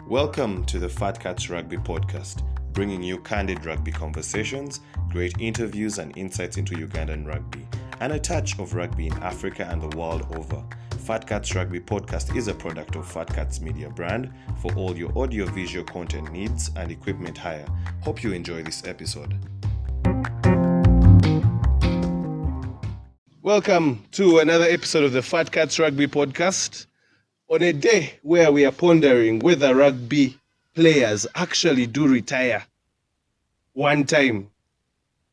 Welcome to the Fat Cats Rugby podcast, bringing you candid rugby conversations, great interviews and insights into Ugandan rugby, and a touch of rugby in Africa and the world over. Fat Cats Rugby podcast is a product of Fat Cats Media brand for all your audio-visual content needs and equipment hire. Hope you enjoy this episode. Welcome to another episode of the Fat Cats Rugby podcast. On a day where we are pondering whether rugby players actually do retire one time.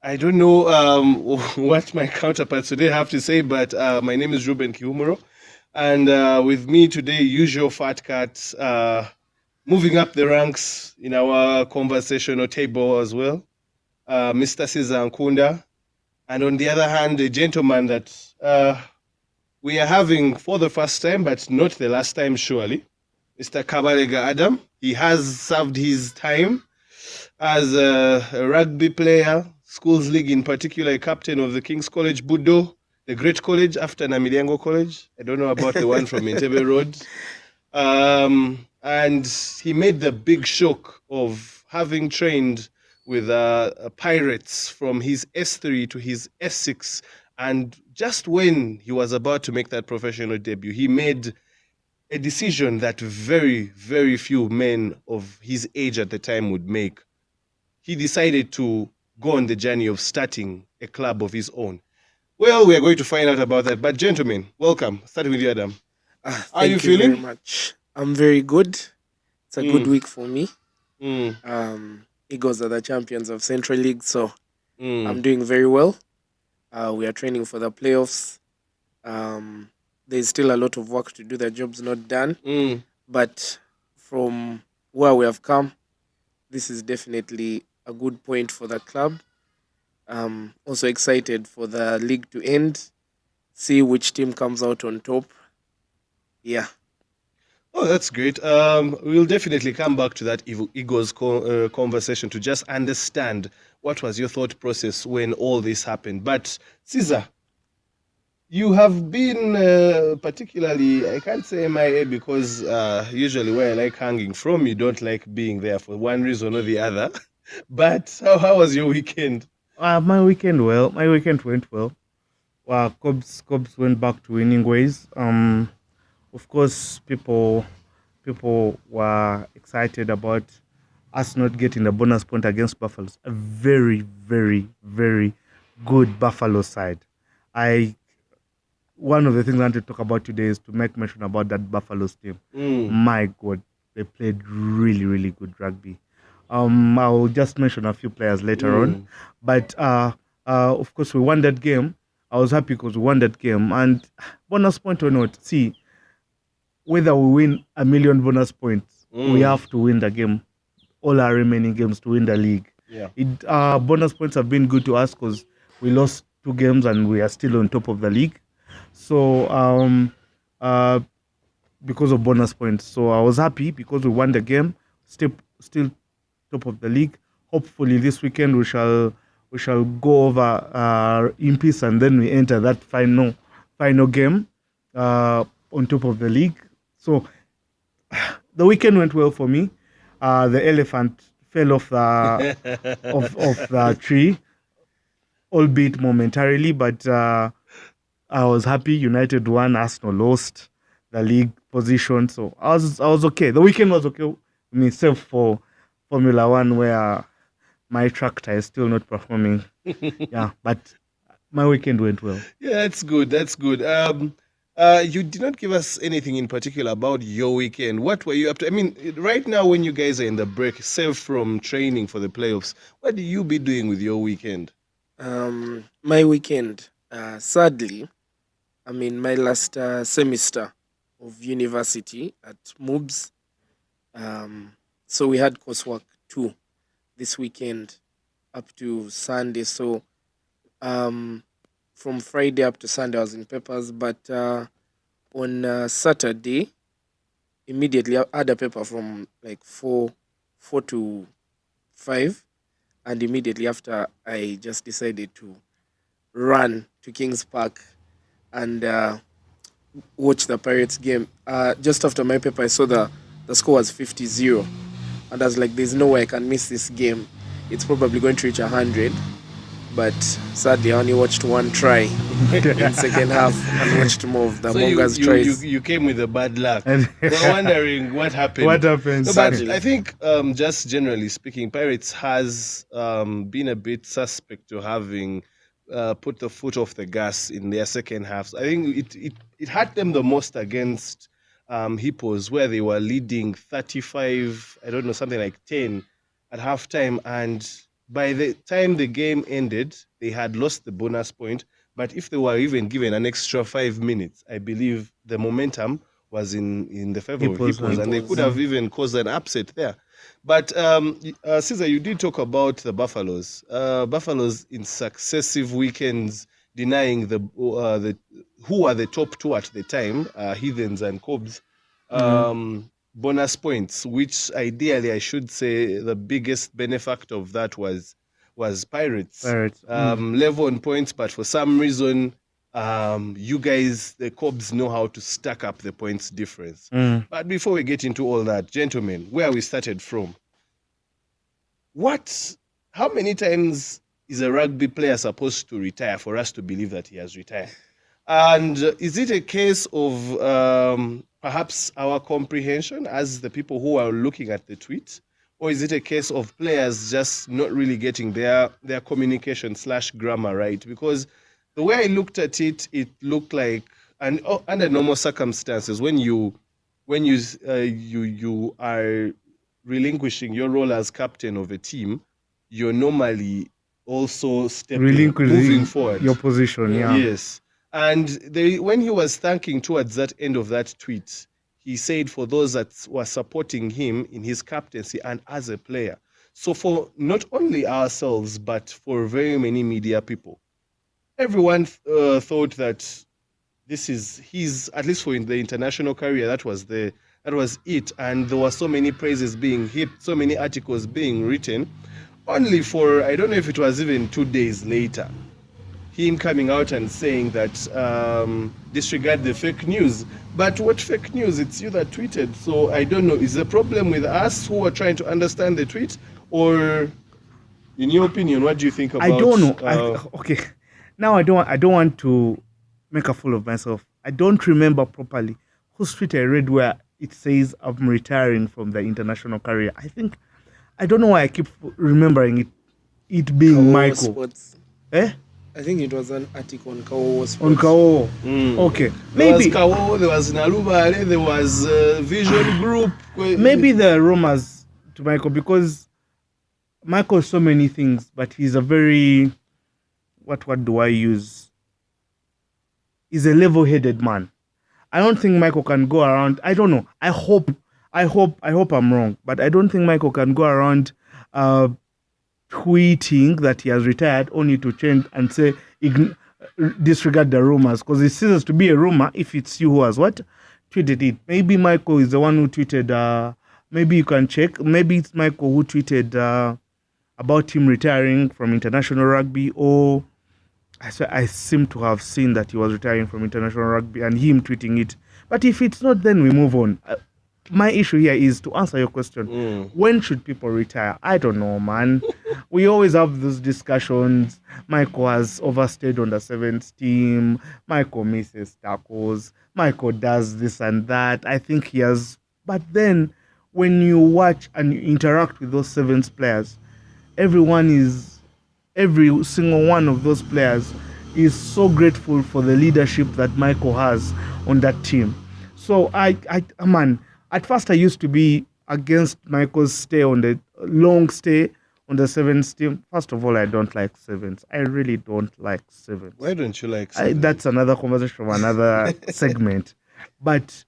I don't know what my counterparts today have to say, but my name is Ruben Kiumuro. And with me today, usual Fat Cats, moving up the ranks in our conversational table as well, Mr. Cesar Ankunda. And on the other hand, a gentleman that we are having for the first time, but not the last time, surely, Mr. Kabalega Adam. He has served his time as a rugby player, schools league in particular, a captain of the King's College Budo, the great college after Namilyango College. I don't know about the one from Entebbe Road. And he made the big shock of having trained with Pirates from his S3 to his S6. And just when he was about to make that professional debut, he made a decision that very, very few men of his age at the time would make. He decided to go on the journey of starting a club of his own. Well, we are going to find out about that. But gentlemen, welcome. Starting with you, Adam. How are you feeling? Very much. I'm very good. It's a good week for me. Eagles are the champions of Central League, so I'm doing very well. We are training for the playoffs. There's still a lot of work to do. The job's not done. But from where we have come, this is definitely a good point for the club. Also excited for the league to end, see which team comes out on top. Yeah. Oh, that's great. We'll definitely come back to that Eagles conversation to just understand what was your thought process when all this happened. But Cesar, you have been particularly, I can't say MIA because usually where I like hanging from, you don't like being there for one reason or the other. But how was your weekend? My weekend went well. Cubs went back to winning ways. Of course, people were excited about us not getting the bonus point against Buffaloes. A very, very, very good Buffalo side. One of the things I want to talk about today is to make mention about that Buffaloes team. My God, they played really, really good rugby. I'll just mention a few players later on. But of course, we won that game. I was happy because we won that game. And bonus point or not, see, whether we win 1 million bonus points, we have to win the game, all our remaining games to win the league. Yeah. Bonus points have been good to us because we lost 2 games and we are still on top of the league. So, because of bonus points. So I was happy because we won the game, still top of the league. Hopefully this weekend we shall go over in peace and then we enter that final game on top of the league. So the weekend went well for me. The elephant fell off the tree, albeit momentarily, but I was happy. United won, Arsenal lost the league position, so I was okay. The weekend was okay with me, except for Formula One, where my tractor is still not performing. Yeah, but my weekend went well. Yeah, that's good. You did not give us anything in particular about your weekend. What were you up to? I mean, right now when you guys are in the break, save from training for the playoffs, what do you be doing with your weekend? My weekend, sadly, I'm in my last semester of university at MUBS. So we had coursework too this weekend up to Sunday. So from Friday up to Sunday I was in papers, but on Saturday, immediately I had a paper from like 4 to 5, and immediately after I just decided to run to Kings Park and watch the Pirates game. Just after my paper, I saw the the score was 50-0. And I was like, there's no way I can miss this game. It's probably going to reach 100. But sadly, I only watched one try in second half and watched more of the Monga's tries. You came with a bad luck. We're wondering what happened. What happened? No, but I think, just generally speaking, Pirates has been a bit suspect to having put the foot off the gas in their second halves. I think it hurt them the most against Hippos, where they were leading 35, I don't know, something like 10 at halftime, and by the time the game ended, they had lost the bonus point. But if they were even given an extra 5 minutes, I believe the momentum was in the favor of Hippos, and they could have even caused an upset there. But Caesar, you did talk about the Buffaloes. Buffaloes in successive weekends denying the who were the top two at the time, Heathens and Cobs, bonus points, which ideally I should say the biggest benefactor of that was Pirates. Level on points, but for some reason, you guys, the Cobs, know how to stack up the points difference. But before we get into all that, gentlemen, where we started from, how many times is a rugby player supposed to retire for us to believe that he has retired? And is it a case of perhaps our comprehension as the people who are looking at the tweet? Or is it a case of players just not really getting their communication / grammar right? Because the way I looked at it, it looked like, and under normal circumstances, when you are relinquishing your role as captain of a team, you're normally also moving forward. Your position, yeah. Yes. And when he was thanking towards that end of that tweet, he said for those that were supporting him in his captaincy and as a player. So for not only ourselves, but for very many media people, everyone thought that this is his, at least for the international career, that was it. And there were so many praises being heaped, so many articles being written, only for, I don't know if it was even 2 days later, him coming out and saying that disregard the fake news. But what fake news? It's you that tweeted. So I don't know. Is the problem with us who are trying to understand the tweet? Or, in your opinion, what do you think about... I don't know. Okay. Now I don't want to make a fool of myself. I don't remember properly whose tweet I read where it says I'm retiring from the international career. I don't know why I keep remembering it being Michael. Sports. I think it was an article on Kawo Sports. On Kawo. Okay. Maybe there was Kawo, there was Nalubale, there was Vision Group. Maybe the rumors to Michael, because Michael is so many things, but he's a very, what word do I use? He's a level-headed man. I don't think Michael can go around. I don't know. I hope I'm wrong, but I don't think Michael can go around tweeting that he has retired only to change and say disregard the rumors, because it ceases to be a rumor if it's you who has tweeted it. Maybe Michael is the one who tweeted. Maybe you can check. Maybe it's Michael who tweeted about him retiring from international rugby, or I seem to have seen that he was retiring from international rugby and him tweeting it. But if it's not, then we move on. My issue here is to answer your question. When should people retire? I don't know, man. We always have those discussions. Michael has overstayed on the 7th team. Michael misses tackles. Michael does this and that. I think he has. But then when you watch and you interact with those 7th players, every single one of those players is so grateful for the leadership that Michael has on that team. So man, at first I used to be against Michael's long stay on the 7th team. First of all, I don't like 7s. I really don't like 7s. Why don't you like 7s? That's another conversation from another segment. But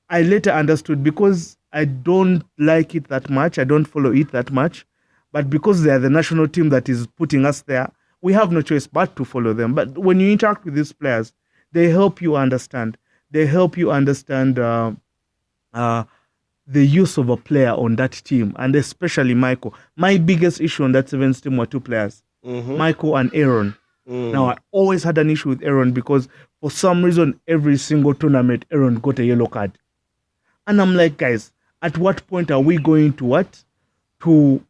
I later understood, because I don't like it that much. I don't follow it that much. But because they are the national team that is putting us there, we have no choice but to follow them. But when you interact with these players, they help you understand. They help you understand the use of a player on that team, and especially Michael. My biggest issue on that 7th team were 2 players, Michael and Aaron. Now, I always had an issue with Aaron because for some reason, every single tournament, Aaron got a yellow card. And I'm like, guys, at what point are we going to what? To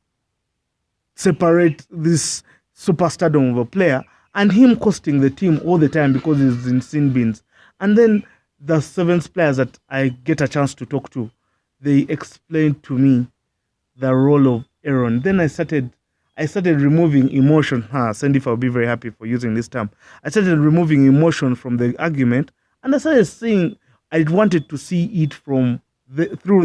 separate this superstardom of a player and him costing the team all the time because he's in sin bins. And then the Sevens players that I get a chance to talk to, they explained to me the role of Aaron. Then I started removing emotion. Sandy, I'll be very happy for using this term. I started removing emotion from the argument, and I started seeing. I wanted to see it through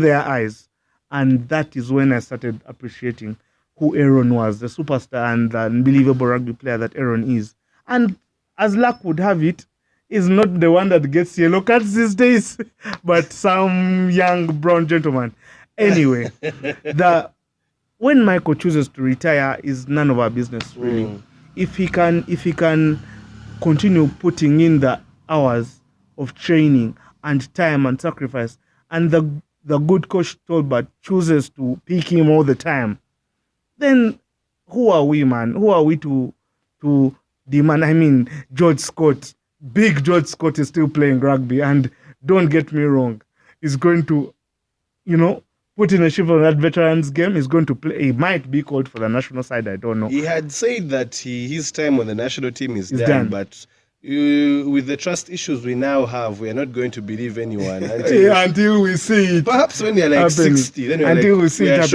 their eyes, and that is when I started appreciating who Aaron was, the superstar and the unbelievable rugby player that Aaron is. And as luck would have it, is not the one that gets yellow cards these days, but some young brown gentleman. Anyway, when Michael chooses to retire is none of our business, really. If he can continue putting in the hours of training and time and sacrifice, and the good coach Tolbert chooses to pick him all the time, then who are we, man? Who are we to demand? I mean, George Scott, big George Scott is still playing rugby, and don't get me wrong, he's going to, put in a shift on that veterans game. He's going to play. He might be called for the national side. I don't know. He had said that his time on the national team is done, but with the trust issues we now have, we are not going to believe anyone until we see it. Perhaps when you're like 60, then until we see it happen.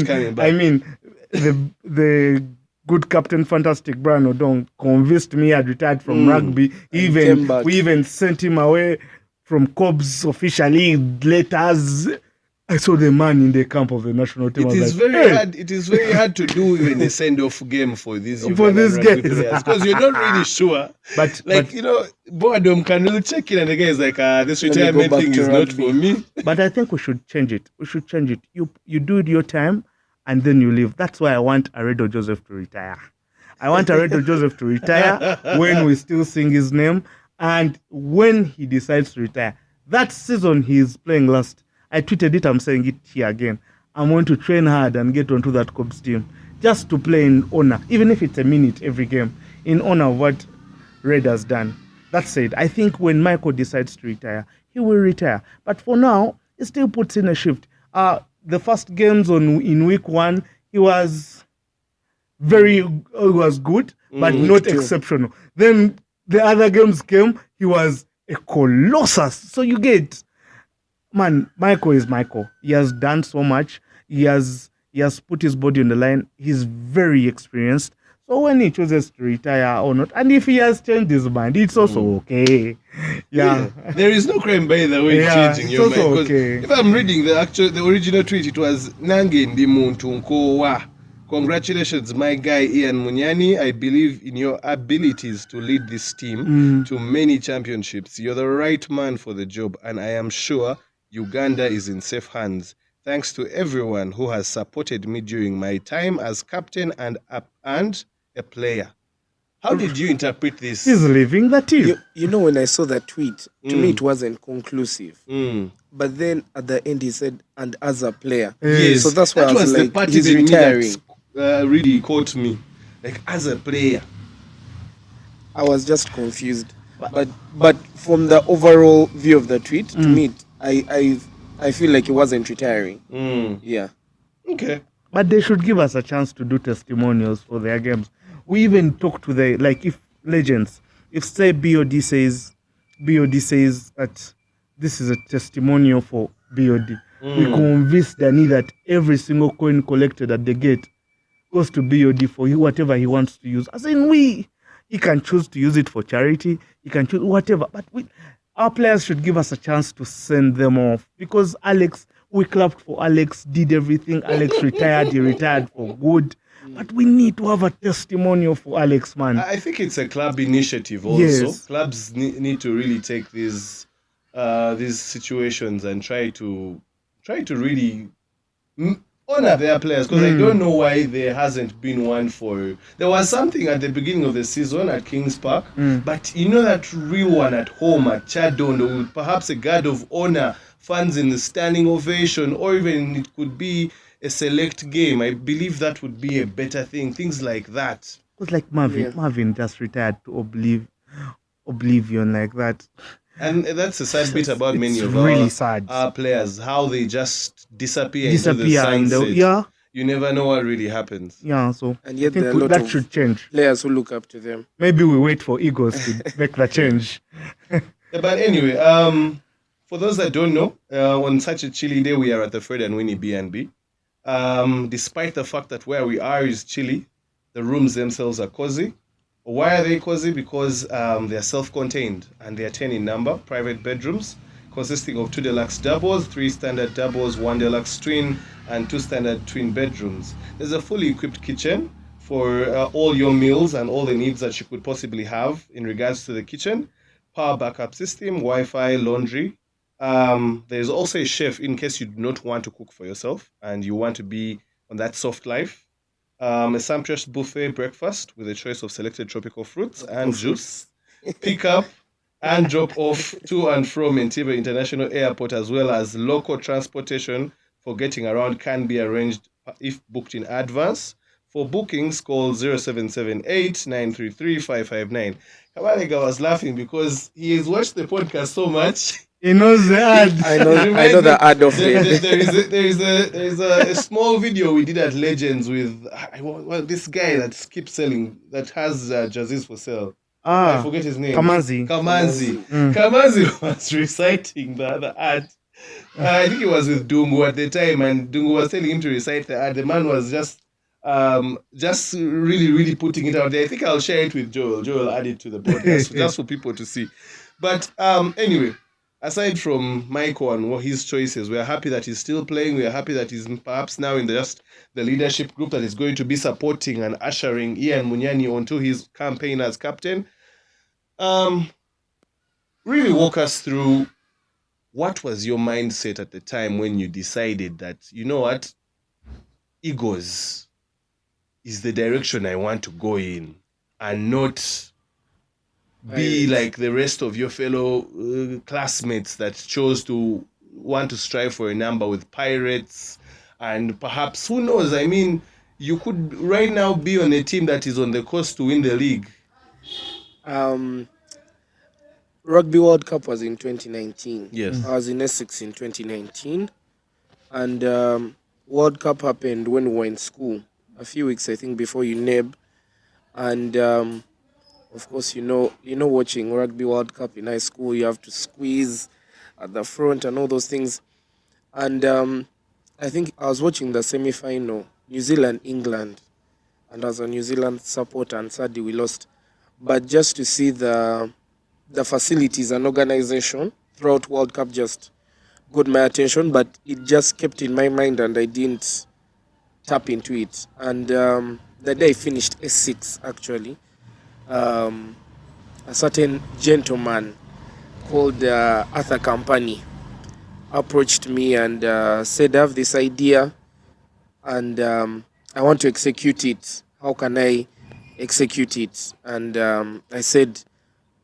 Sure I mean, the good captain, fantastic Brian Odong, convinced me I'd retired from rugby. We even sent him away from Cobs officially letters. I saw the man in the camp of the national team. It is very hard to do even a send-off game for these guys because you're not really sure. But boredom can check in, and the guy is like, this retirement thing is not for me. But I think we should change it. You do your time, and then you leave. That's why I want Aredo Joseph to retire. I want Aredo Joseph to retire when we still sing his name, and when he decides to retire. That season he's playing last. I tweeted it, I'm saying it here again. I'm going to train hard and get onto that Cubs team just to play in honor, even if it's a minute every game, in honor of what Red has done. That said, I think when Michael decides to retire, he will retire. But for now, he still puts in a shift. The first games in week 1, he was good, but not exceptional. Then the other games came, he was a colossus. So you get... Man, Michael is Michael. He has done so much. He has put his body on the line. He's very experienced. So when he chooses to retire or not, and if he has changed his mind, it's also okay. Yeah. There is no crime, by the way, changing your mind. Okay. If I'm reading the original tweet, it was Nange Ndimuntunkowa. Congratulations, my guy Ian Munyani. I believe in your abilities to lead this team to many championships. You're the right man for the job, and I am sure Uganda is in safe hands. Thanks to everyone who has supported me during my time as captain and a player. How did you interpret this? He's leaving the team. When I saw that tweet, to me it wasn't conclusive. But then at the end he said, and as a player. Yes. So that's why I was like, the part he's retiring. That really caught me. Like, as a player. I was just confused. But from the overall view of the tweet, to me, I feel like he wasn't retiring. Yeah. Okay. But they should give us a chance to do testimonials for their games. We even talk to if legends, if say BOD says that this is a testimonial for BOD, we convince Danny that every single coin collected at the gate goes to BOD for whatever he wants to use. As in, he can choose to use it for charity, he can choose whatever, but our players should give us a chance to send them off, because we clapped for Alex, did everything. Alex retired, he retired for good. But we need to have a testimonial for Alex, man. I think it's a club initiative also. Yes. Clubs need to really take these situations and try to really honor their players, because I don't know why there hasn't been one for... There was something at the beginning of the season at Kings Park, but that real one at home at Chadon, perhaps a guard of honor, fans in the standing ovation, or even it could be a select game. I believe that would be a better thing. Things like that. Because like Marvin just retired to oblivion like that. And that's the sad bit about many It's of really sad. our players, how they just disappear into the Disappear in sunset. the yeah. You never know what really happens. Yeah, so And I yet think there are a lot that of should change. players who look up to them. Maybe we wait for egos to make the change. Yeah, but anyway, for those that don't know, on such a chilly day, we are at the Fred and Winnie B&B. Despite the fact that where we are is chilly, the rooms themselves are cozy. Why are they cozy? Because they are self-contained and they are 10 in number, private bedrooms consisting of 2 deluxe doubles, 3 standard doubles, 1 deluxe twin, and 2 standard twin bedrooms. There's a fully equipped kitchen for all your meals and all the needs that you could possibly have in regards to the kitchen. Power backup system, Wi-Fi, laundry. There's also a chef in case you do not want to cook for yourself and you want to be on that soft life. A sumptuous buffet breakfast with a choice of selected tropical fruits and juice. Pick up and drop off to and from Entebbe International Airport, as well as local transportation for getting around can be arranged if booked in advance. For bookings, call 0778 933 559. Kabalega was laughing because he has watched the podcast so much. He knows the ad. I know the ad of it. There is a small video we did at Legends with this guy that keeps selling, that has jerseys for sale. I forget his name. Kamanzi. Kamanzi was reciting the ad. I think he was with Dungu at the time, and Dungu was telling him to recite the ad. The man was just really putting it out there. I think I'll share it with Joel. Joel added to the podcast just for people to see. But anyway, aside from Michael and his choices, we are happy that he's still playing. We are happy that he's perhaps now in the leadership group that is going to be supporting and ushering Ian Munyani onto his campaign as captain. Really walk us through, what was your mindset at the time when you decided that, you know what, Eagles is the direction I want to go in, and not be like the rest of your fellow classmates that chose to want to strive for a number with Pirates, and perhaps, who knows, I mean, you could right now be on a team that is on the course to win the league. Rugby World Cup was in 2019. Yes. I was in Essex in 2019. And World Cup happened when we were in school. A few weeks, I think, before UNEB. And of course, you know, watching Rugby World Cup in high school, you have to squeeze at the front and all those things. And I think I was watching the semi-final, New Zealand, England. And I was a New Zealand supporter, and sadly we lost. But just to see the facilities and organization throughout World Cup just got my attention, but it just kept in my mind and I didn't tap into it. And the day I finished S6, actually, a certain gentleman called Arthur Company approached me and said, I have this idea and I want to execute it. How can I execute it? And I said,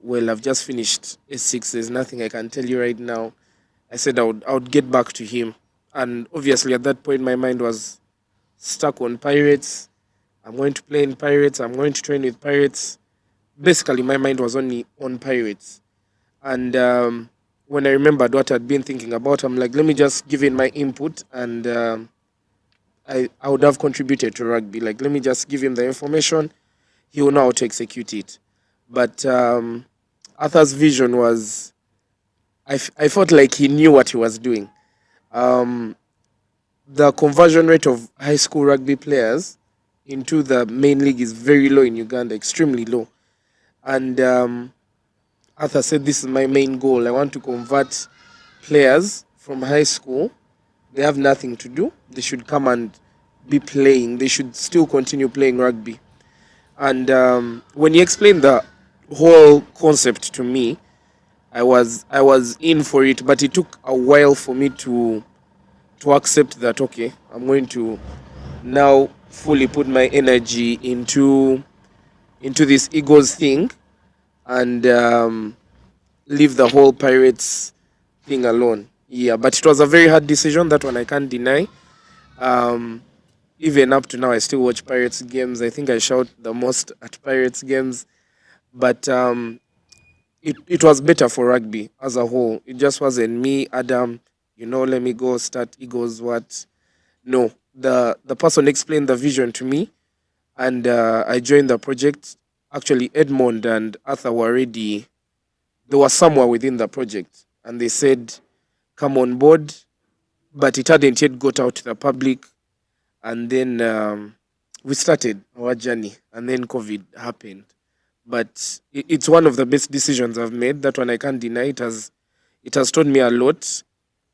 well, I've just finished S6. There's nothing I can tell you right now. I said I would get back to him. And obviously at that point, my mind was stuck on Pirates. I'm going to play in Pirates. I'm going to train with Pirates. Basically, my mind was only on Pirates. And when I remembered what I'd been thinking about, I'm like, let me just give in my input. And I would have contributed to rugby. Like, let me just give him the information. He will know how to execute it. But Arthur's vision was, I felt like he knew what he was doing. The conversion rate of high school rugby players into the main league is very low in Uganda, extremely low. And Arthur said, this is my main goal. I want to convert players from high school. They have nothing to do. They should come and be playing. They should still continue playing rugby. And when he explained the whole concept to me, I was in for it, but it took a while for me to accept that, okay, I'm going to now fully put my energy into this Eagles thing and leave the whole Pirates thing alone. Yeah, but it was a very hard decision, that one I can't deny. Even up to now, I still watch Pirates games. I think I shout the most at Pirates games. But it was better for rugby as a whole. It just wasn't me, Adam, let me go start Eagles, what? No, the person explained the vision to me, and I joined the project. Actually, Edmond and Arthur were already, they were somewhere within the project, and they said, come on board, but it hadn't yet got out to the public. And then we started our journey, and then COVID happened. But it's one of the best decisions I've made. That one I can't deny. It has taught me a lot,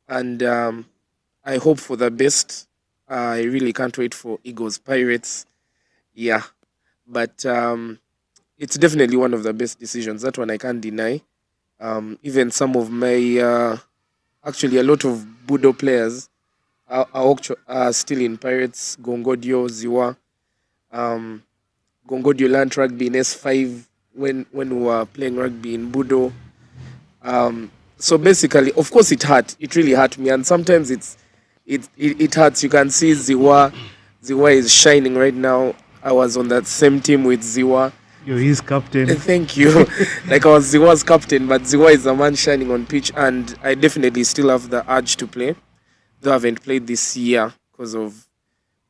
and I hope for the best. I really can't wait for Eagles Pirates. Yeah, but it's definitely one of the best decisions. That one I can't deny. Even some of my actually a lot of Budo players are still in Pirates. Gongodio, Ziwa. Gongodio learned rugby in S5 when we were playing rugby in Budo. So basically, of course, it hurt. It really hurt me, and sometimes it hurts. You can see Ziwa. Ziwa is shining right now. I was on that same team with Ziwa. You're his captain. Thank you. Like I was Ziwa's captain, but Ziwa is the man shining on pitch, and I definitely still have the urge to play. Though I haven't played this year because of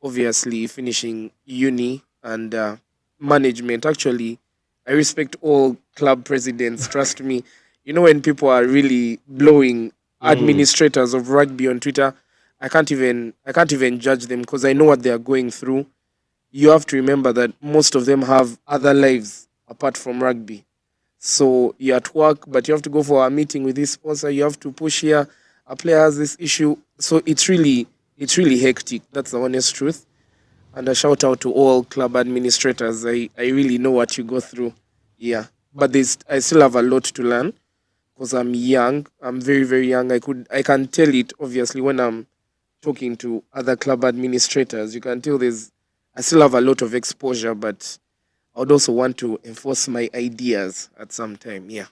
obviously finishing uni and management. Actually, I respect all club presidents. Trust me. When people are really blowing administrators of rugby on Twitter, I can't even judge them because I know what they are going through. You have to remember that most of them have other lives apart from rugby. So you're at work, but you have to go for a meeting with this sponsor. You have to push here. A player has this issue. So it's really hectic. That's the honest truth. And a shout out to all club administrators. I really know what you go through. Yeah. But I still have a lot to learn because I'm young. I'm very, very young. I can tell it, obviously, when I'm talking to other club administrators. You can tell I still have a lot of exposure, but I would also want to enforce my ideas at some time. Yeah.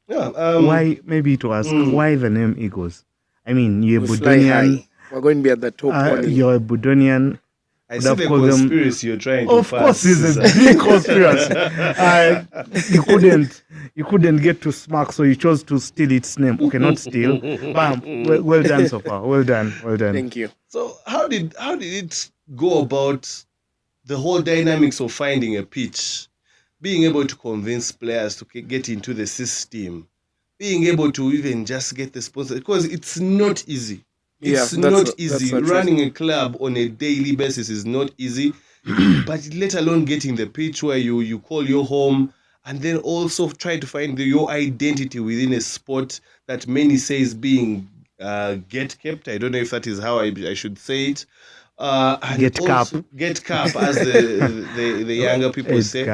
Why, maybe to ask, why the name Eagles? I mean, you're a We fly Budonian. high. We're going to be at the top. only. You're a Budonian. I see the conspiracy you're trying to Of course, it's a big conspiracy. You couldn't get to Smack, so you chose to steal its name. Okay, not steal. Bam. Well done so far. Well done. Thank you. So how did it go about the whole dynamics of finding a pitch, being able to convince players to get into the system, being able to even just get the sponsor? Because it's not easy. It's not easy. Running a club on a daily basis is not easy, but let alone getting the pitch where you call your home, and then also try to find your identity within a sport that many say is being get kept. I don't know if that is how I should say it. And Get also, get cap, as the younger people say,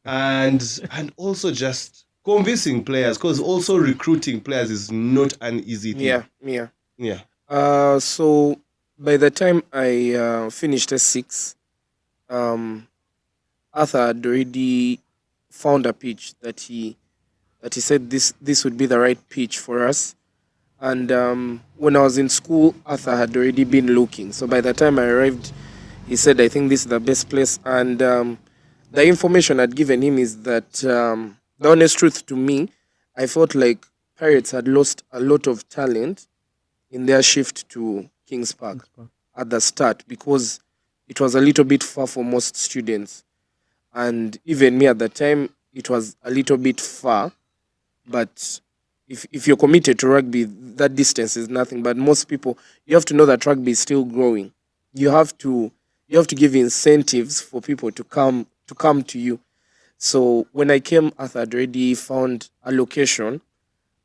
and also just convincing players, because also recruiting players is not an easy thing. Yeah. So by the time I finished S6, Arthur had already found a pitch that he said this would be the right pitch for us. And when I was in school, Arthur had already been looking. So by the time I arrived, he said, I think this is the best place. And the information I'd given him is that, the honest truth to me, I felt like Pirates had lost a lot of talent in their shift to Kings Park at the start, because it was a little bit far for most students. And even me at the time, it was a little bit far. But if you're committed to rugby, that distance is nothing. But most people, you have to know that rugby is still growing. You have to give incentives for people to come to you. So when I came, Arthur had already found a location,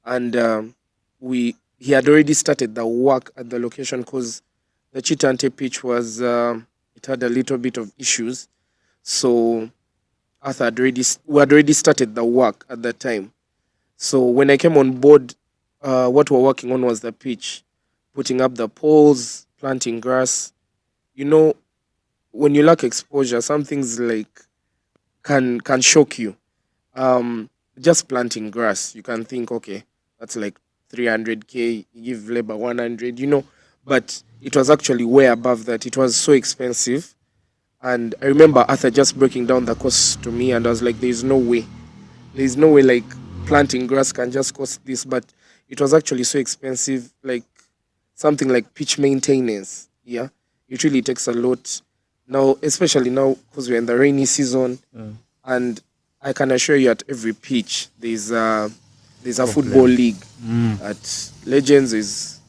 and he had already started the work at the location, because the Chitante pitch was it had a little bit of issues. So Arthur we had already started the work at that time. So when I came on board, what we're working on was the pitch, putting up the poles, planting grass. When you lack exposure, some things like can shock you. Just planting grass, you can think, okay, that's like 300k, you give labor 100, but it was actually way above that. It was so expensive. And I remember Arthur just breaking down the cost to me, and I was like, there's no way, like, planting grass can just cost this, but it was actually so expensive, like something like pitch maintenance. Yeah, it really takes a lot now, especially now because we're in the rainy season, and I can assure you, at every pitch there's a football league. At Legends is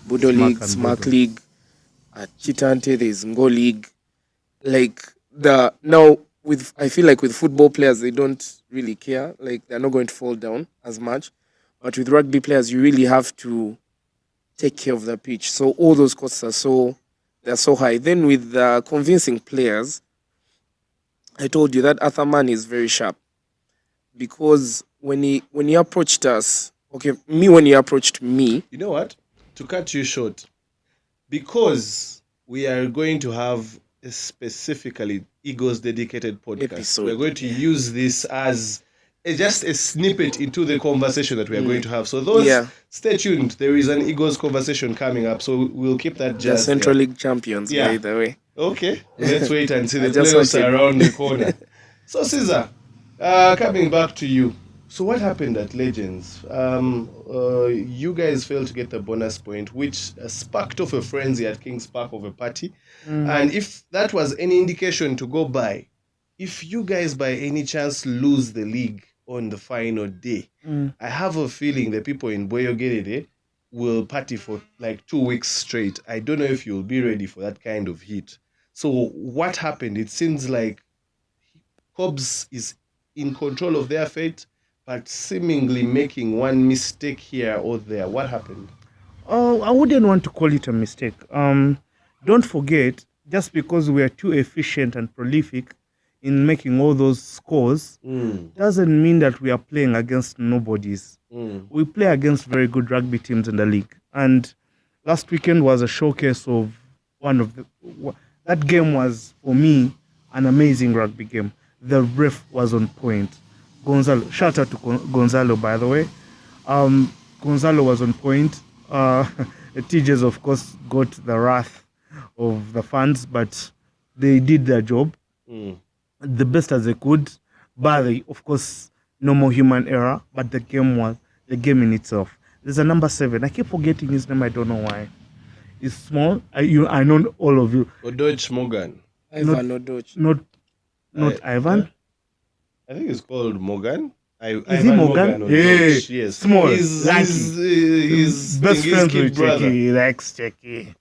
Budo League, Smack League. At Chitante there's Ngo League. Like I feel like with football players, they don't really care. Like, they're not going to fall down as much. But with rugby players, you really have to take care of the pitch. So all those costs are so high. Then with convincing players, I told you that Atherman is very sharp, because when he approached us, when he approached me, you know what? To cut you short, because we are going to have a specifically Eagles dedicated podcast. Episode. We're going to use this as just a snippet into the conversation that we are going to have. So stay tuned. There is an Eagles conversation coming up, so we'll keep that the just Central League champions, by the way. Okay, let's wait and see. The playoffs are around the corner. So, Caesar, coming back to you. So what happened at Legends? You guys failed to get the bonus point, which sparked off a frenzy at King's Park of a party. And if that was any indication to go by, if you guys by any chance lose the league on the final day, I have a feeling the people in Boyogere will party for like 2 weeks straight. I don't know if you'll be ready for that kind of heat. So what happened? It seems like Hobbs is in control of their fate, but seemingly making one mistake here or there. What happened? Oh, I wouldn't want to call it a mistake. Don't forget, just because we are too efficient and prolific in making all those scores, doesn't mean that we are playing against nobodies. We play against very good rugby teams in the league. And last weekend was a showcase of that game was, for me, an amazing rugby game. The ref was on point. Gonzalo, shout out to Gonzalo, by the way. Gonzalo was on point. The teachers, of course, got the wrath of the fans, but they did their job the best as they could. But of course, no more human error. But the game in itself. There's a number 7. I keep forgetting his name. I don't know why. He's small. I know all of you. Odoch Morgan. Ivan Odoch. Not Ivan. I think it's called Morgan. Is he Morgan? Yes. Small. His best friend with brother. Checky. He likes Checky.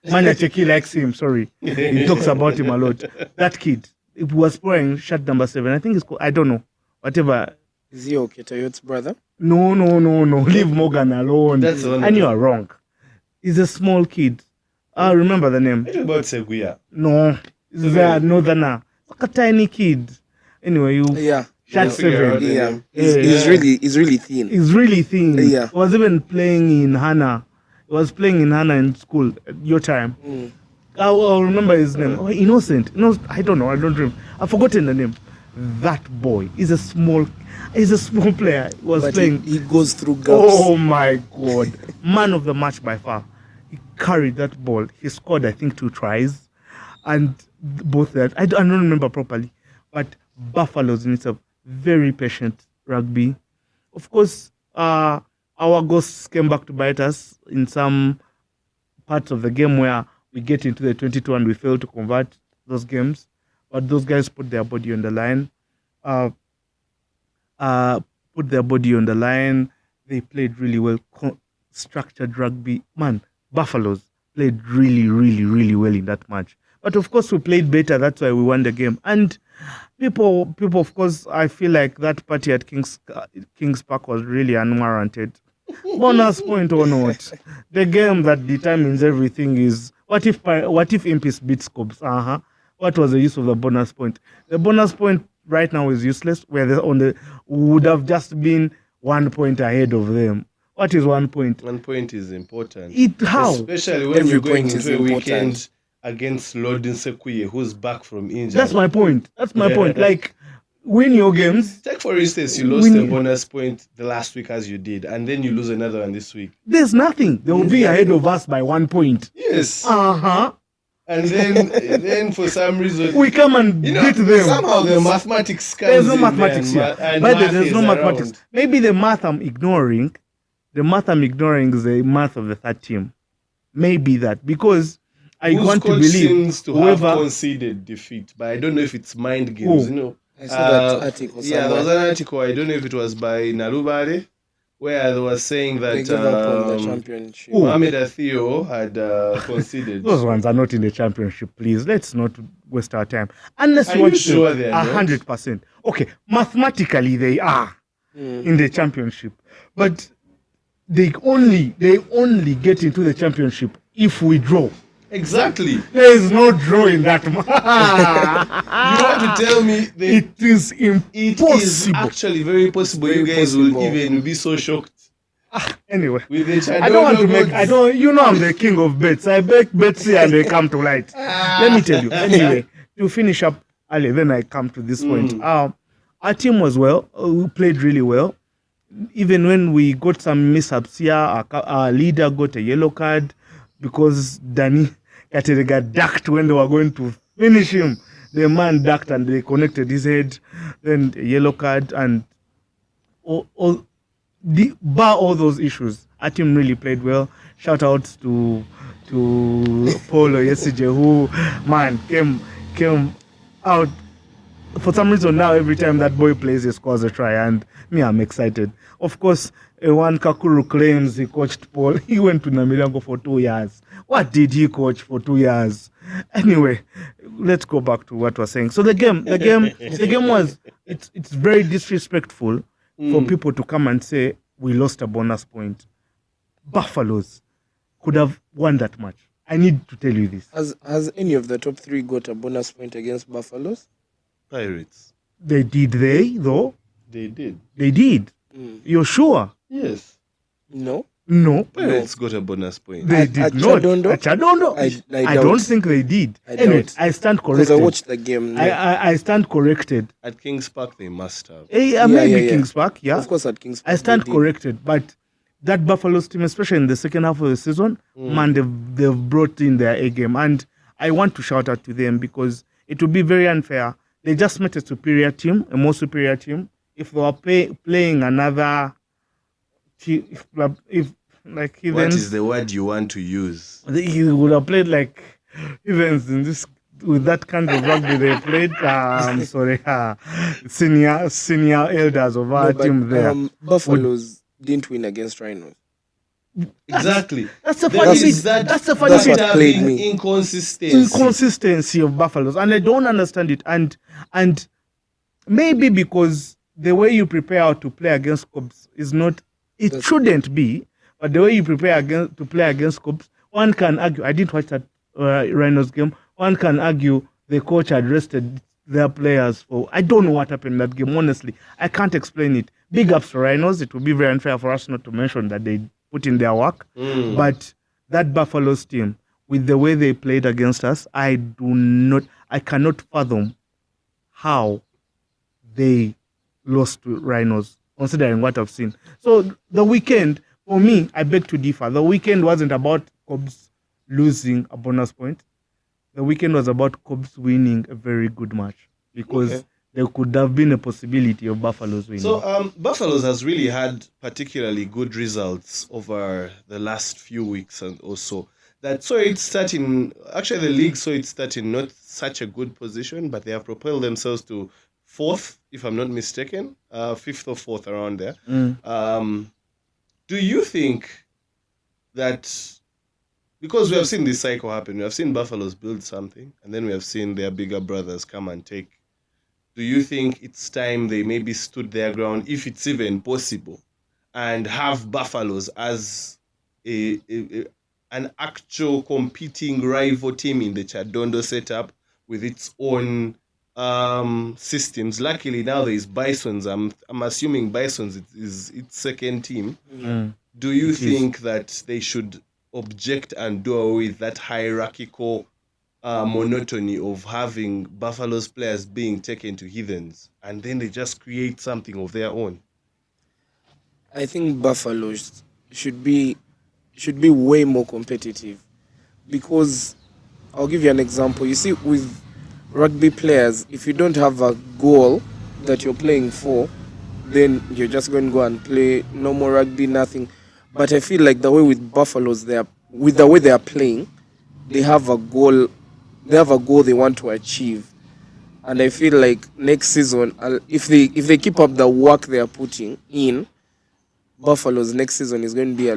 Manya Checky likes him. Sorry. He talks about him a lot. That kid. It was playing shirt number 7. I think it's called, I don't know. Whatever. Is he Oketayot's brother? No. Leave Morgan alone. That's the one. And you are wrong. He's a small kid. I remember the name. What about Seguya? No. He's a northerner. Like a tiny kid. Anyway, shirt 7. Yeah. He's really thin. He's really thin. Yeah. He was even playing in Hana. He was playing in Hana in school at your time. I'll remember his name. Innocent. No, I don't know. I don't remember. I've forgotten the name. That boy is a small player. He was playing. He goes through gaps. Oh my God. Man of the match by far. He carried that ball. He scored, I think, 2 tries. And both that. I don't remember properly. But Buffaloes in itself, very patient rugby. Of course, our ghosts came back to bite us in some parts of the game where we get into the 22 and we fail to convert those games. But those guys put their body on the line. They played really well. Structured rugby. Man, Buffaloes played really, really, really well in that match. But of course, we played better. That's why we won the game. And people, of course, I feel like that party at King's Park was really unwarranted. Bonus point or not, the game that determines everything is what if Impis beats Scopes? What was the use of the bonus point? The bonus point right now is useless. Where would have just been 1 point ahead of them. What is 1 point? 1 point is important. How? Especially when you're going into a weekend against Lord Nsekuye, who's back from injury. That's my point. Like, win your games. Take for instance, you lost a bonus point the last week as you did, and then you lose another one this week. There's nothing. They will be ahead of us by 1 point. Yes. And then for some reason we come and beat them. Somehow the mathematics comes There's no in mathematics there, here. and But math there's is no mathematics. around. Maybe the math I'm ignoring. The math I'm ignoring is the math of the third team. Maybe that, because I Whose want to coach believe seems to have whoever. conceded defeat, but I don't know if it's mind games. Who? I saw that article Yeah, there was somewhere. an article. I don't know if it was by Narubare, where they were saying They that gave up on the championship. Mohamed Athio had conceded. Those ones are not in the championship, please. Let's not waste our time. Unless Are you want you sure to they are not? 100%. Okay, mathematically they are in the championship, but they only get into the championship if we draw. Exactly. There is no draw in that. You want to tell me It is it impossible. is actually very possible Very you guys possible. will even be so shocked Anyway, with the I don't want to make. Chadondo You know, I'm the king of bets. I bet Betsy and they come to light. Let me tell you. Anyway, to finish up, Ali, then I come to this point. Our team was well. We played really well. Even when we got some mishaps here, our leader got a yellow card because Danny Katerega ducked when they were going to finish him. The man ducked and they connected his head. Then a yellow card, and bar all those issues, our team really played well. Shout out to Paulo yesterday, who man came out. For some reason now, every time that boy plays, he scores a try, and me, I'm excited. Of course, one Kakuru claims he coached Paul. He went to Namilango for 2 years. What did he coach for 2 years? Anyway, let's go back to what we're saying. So the game was, it's very disrespectful for people to come and say we lost a bonus point. Buffaloes could have won that match. I need to tell you this. Has any of the top three got a bonus point against Buffaloes? Pirates. They did, though? They did. They did. You're sure? Yes. No. No. Pirates got a bonus point. They At did not. Chadondo? At Chadondo? I I don't doubt. think they did. I Anyway, doubt. I stand Because I corrected. watched the game. I stand corrected. At Kings Park, they must have. Maybe Kings Park, yeah. Of course, at Kings Park. I stand they did. corrected, but that Buffalo's team, especially in the second half of the season, man, they've brought in their A game, and I want to shout out to them because it would be very unfair. They just met a superior team, a more superior team. If they were playing another team, if like What Heathens, is the word you want to use? he would have played like Heathens in this. With that kind of rugby they played, I'm sorry, senior elders of our No, but, team there. Buffaloes didn't win against Rhinos. Exactly. That's the There funny is bit. That's the funny that's bit. what played me. Inconsistency. Of Buffaloes, and I don't understand it. And maybe because the way you prepare to play against Cubs is not. It shouldn't be, but the way you prepare to play against Cubs, one can argue. I didn't watch that Rhinos game. One can argue the coach had rested their players for. I don't know what happened in that game. Honestly, I can't explain it. Big ups to Rhinos. It would be very unfair for us not to mention that they put in their work. But that Buffaloes team, with the way they played against us, I cannot fathom how they lost to Rhinos, considering what I've seen. So the weekend, for me, I beg to differ. The weekend wasn't about Cubs losing a bonus point. The weekend was about Cubs winning a very good match because there could have been a possibility of Buffaloes winning. So Buffaloes has really had particularly good results over the last few weeks and also that saw it starting. Actually, the league saw it starting not such a good position, but they have propelled themselves to fourth, if I'm not mistaken, fifth or fourth around there. Do you think that? Because we have seen this cycle happen, we have seen Buffaloes build something, and then we have seen their bigger brothers come and take. Do you think it's time they maybe stood their ground, if it's even possible, and have Buffaloes as an actual competing rival team in the Chadondo setup with its own systems? Luckily now there is Bisons. I'm assuming Bisons is its second team. Do you think that they should object and do away with that hierarchical monotony of having Buffalo's players being taken to Heathens, and then they just create something of their own? I think Buffaloes should be way more competitive, because I'll give you an example. You see, with rugby players, if you don't have a goal that you're playing for, then you're just going to go and play no more rugby, nothing. But I feel like the way with Buffaloes, with the way they are playing, they have a goal. They have a goal they want to achieve, and I feel like next season, if they keep up the work they are putting in, Buffaloes next season is going to be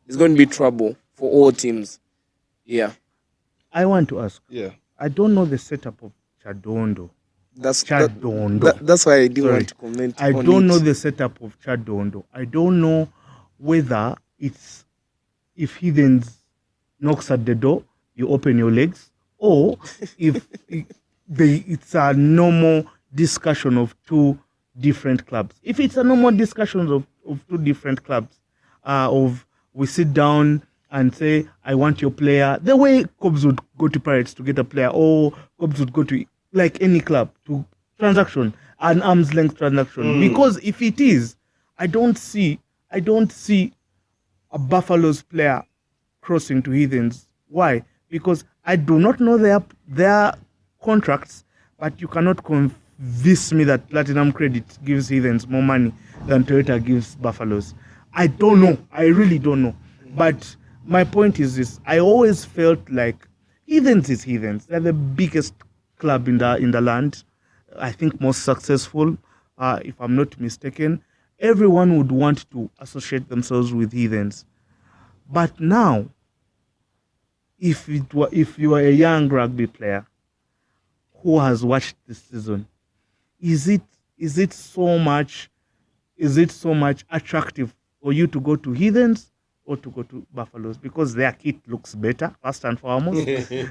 it's going to be trouble for all teams. Yeah. I want to ask. Yeah. I don't know the setup of Chadondo. That's why I didn't want to comment. I don't know the setup of Chadondo. I don't know whether it's if Heathens knocks at the door, you open your legs, or if it's a normal discussion of two different clubs. If it's a normal discussion of two different clubs, of we sit down and say, I want your player, the way Cobs would go to Pirates to get a player, or Cobs would go to like any club to transaction, an arm's length transaction. Because if it is, I don't see a Buffaloes player crossing to Heathens. Why? Because I do not know their contracts, but you cannot convince me that Platinum Credit gives Heathens more money than Toyota gives Buffaloes. I don't know. I really don't know. But my point is this: I always felt like Heathens is Heathens. They're the biggest club in the land. I think most successful, if I'm not mistaken. Everyone would want to associate themselves with Heathens. But now, if you are a young rugby player who has watched this season, is it so much attractive for you to go to Heathens or to go to Buffaloes? Because their kit looks better, first and foremost.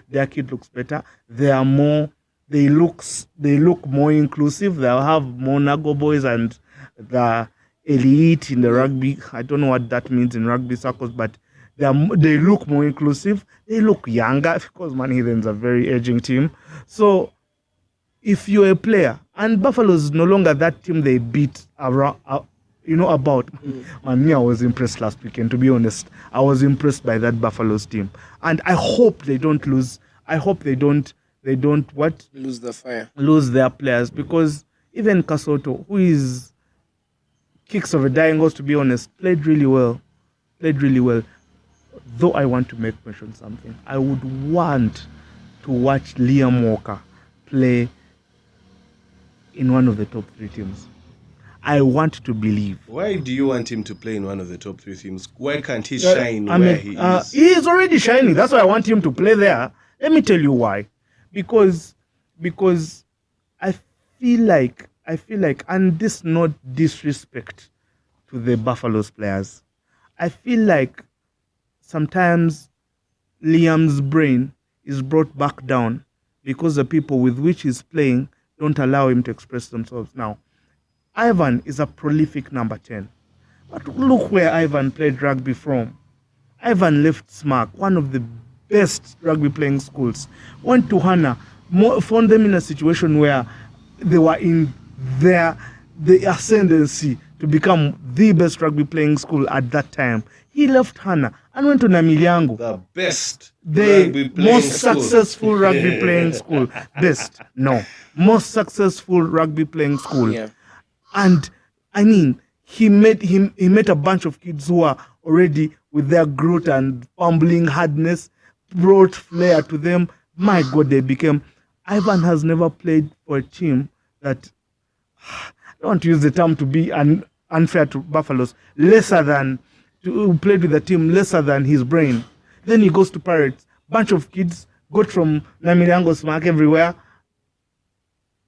Their kit looks better. They look more inclusive. They'll have more Nago boys and the elite in the rugby. I don't know what that means in rugby circles, but they look more inclusive. They look younger because Heathens are a very aging team. So if you're a player, and Buffalo is no longer that team they beat around, about. Me, I was impressed last weekend, to be honest. I was impressed by that Buffaloes team. And I hope they don't lose. I hope they don't lose the fire. Lose their players, because even Kasoto, who is kicks of a dying horse, to be honest, played really well. Though I want to make mention something. I would want to watch Liam Walker play in one of the top 3 teams. I want to believe. Why do you want him to play in one of the top 3 teams? Why can't he shine where he is? He is already shining. That's why I want him to play there. Let me tell you why. Because I feel like, and this not disrespect to the Buffaloes players, I feel like sometimes Liam's brain is brought back down because the people with which he's playing don't allow him to express themselves. Now, Ivan is a prolific number 10. But look where Ivan played rugby from. Ivan left SMARC, one of the best rugby playing schools. Went to Hana, found them in a situation where they were in the ascendancy to become the best rugby playing school at that time. He left Hana and went to Namilyango. The best the most successful rugby playing school. Most successful rugby playing school. Yeah. And I mean, he met a bunch of kids who are already with their growth and fumbling hardness, brought flair to them. My God, they became. Ivan has never played for a team that, I don't want to use the term to be unfair to Buffaloes, played with a team lesser than his brain. Then he goes to Pirates. Bunch of kids got from Namilyango SMARC everywhere.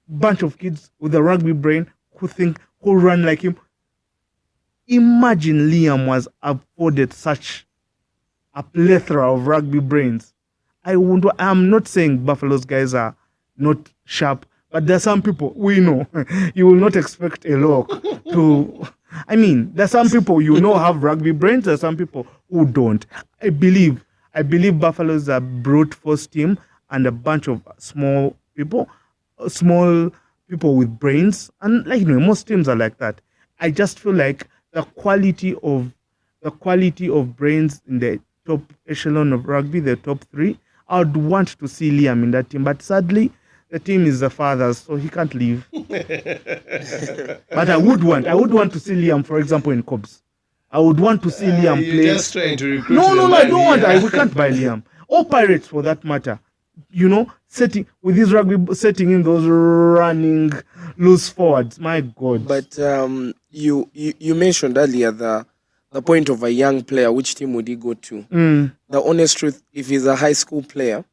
Bunch of kids with a rugby brain who run like him. Imagine Liam was afforded such a plethora of rugby brains. I'm not saying Buffalo's guys are not sharp, but there are some people we know. You will not expect a lock to. I mean, there are some people have rugby brains. There are some people who don't. I believe Buffalo's a brute force team and a bunch of small people with brains, and most teams are like that. I just feel like the quality of brains in the top echelon of rugby, the top 3, I'd want to see Liam in that team, but sadly, the team is the father's, so he can't leave. But I would want to see Liam, for example, in Cobs. I would want to see Liam play. You're just trying to recruit. No, I don't want. We can't buy Liam or Pirates for that matter. Setting with his rugby, setting in those running loose forwards. My God. But you mentioned earlier the point of a young player. Which team would he go to? The honest truth, if he's a high school player,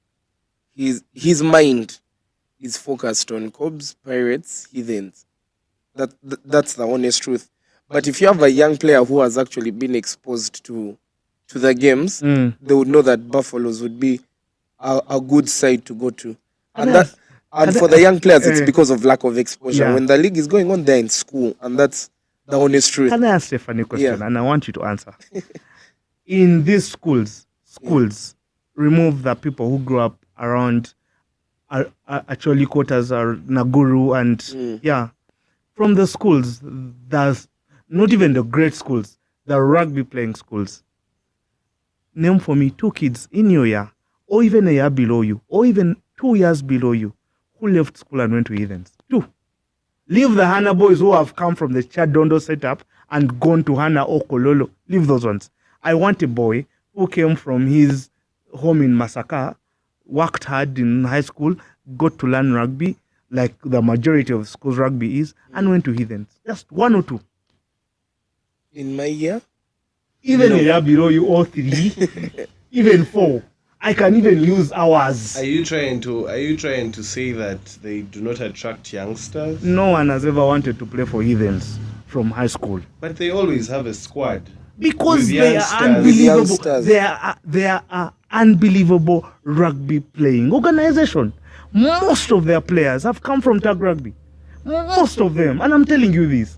his mind is focused on Cobs, Pirates, Heathens. That's the honest truth. But if you have a young player who has actually been exposed to the games, they would know that Buffaloes would be a good side to go to. And for the young players, it's because of lack of exposure. Yeah. When the league is going on, they're in school, and that's the honest truth. Can I ask a funny question? And I want you to answer. In these schools, remove the people who grew up around actually quarters or Naguru and from the schools, there's not even the great schools, the rugby playing schools. Name for me 2 kids in your year, or even a year below you, or even 2 years below you, who left school and went to Heathens. 2. Leave the Hana boys who have come from the Chadondo setup and gone to Hana or Kololo. Leave those ones. I want a boy who came from his home in Masaka, worked hard in high school, got to learn rugby, like the majority of schools rugby is, and went to Heathens. Just 1 or 2. In my year? Even a year below you, or 3, even 4. I can even use hours. Are you trying to say that they do not attract youngsters? No one has ever wanted to play for Heathens from high school. But they always have a squad. Because they are unbelievable. They are unbelievable rugby playing organization. Most of their players have come from tag rugby. Most of them. And I'm telling you this.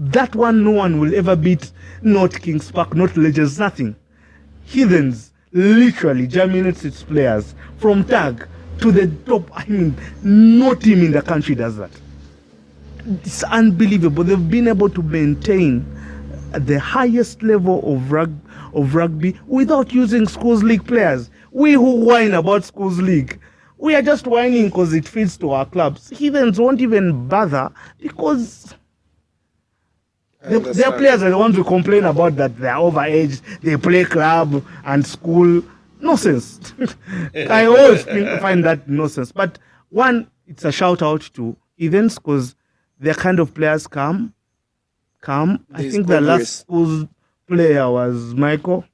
That one, no one will ever beat. Not Kings Park, not Legends, nothing. Heathens literally germinates its players from tag to the top. I mean, no team in the country does that. It's unbelievable. They've been able to maintain the highest level of rugby without using schools league players. We who whine about schools league, we are just whining because it fits to our clubs. Heathens won't even bother because their players are the ones who complain about that they're overaged, they play club and school. Nonsense. I always find that nonsense. But one, it's a shout out to Heathens because their kind of players come. I think the last school's player was Michael.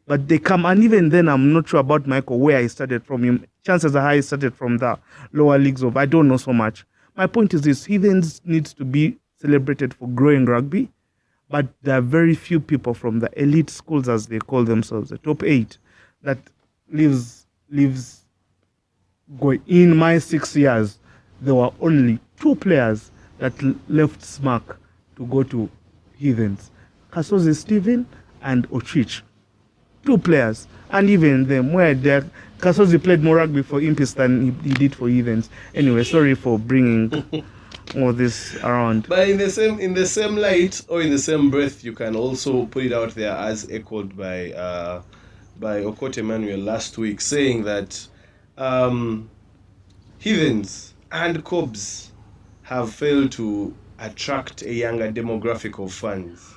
But they come, and even then I'm not sure about Michael, where he started from. Him. Chances are high he started from the lower leagues of, I don't know so much. My point is this, Heathens needs to be celebrated for growing rugby, but there are very few people from the elite schools, as they call themselves, the top 8, that lives going. In my 6 years, there were only 2 players that left SMAC to go to Heathens. Kasozi Stephen and Ochich. 2 players. And even them, where Kasozi played more rugby for Impis than he did for Heathens. Anyway, sorry for bringing all this around. But in the same light or in the same breath, you can also put it out there as echoed by Okote Emmanuel last week, saying that Heathens and Cobs have failed to attract a younger demographic of fans.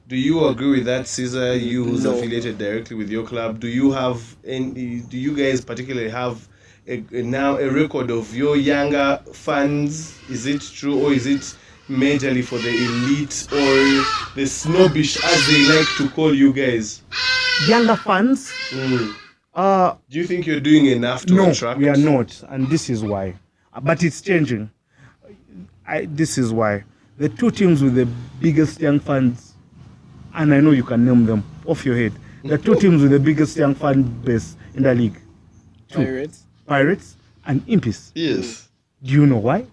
Do you agree with that, Caesar? You who's affiliated directly with your club, do you guys particularly have now a record of your younger fans? Is it true, or is it majorly for the elite or the snobbish, as they like to call you guys? Younger fans? Do you think you're doing enough to attract? No, we are not, and this is why. But it's changing. This is why. The 2 teams with the biggest young fans, and I know you can name them off your head. The 2 teams with the biggest young fan base in the league. 2. Pirates and Impis. Yes. Do you know why?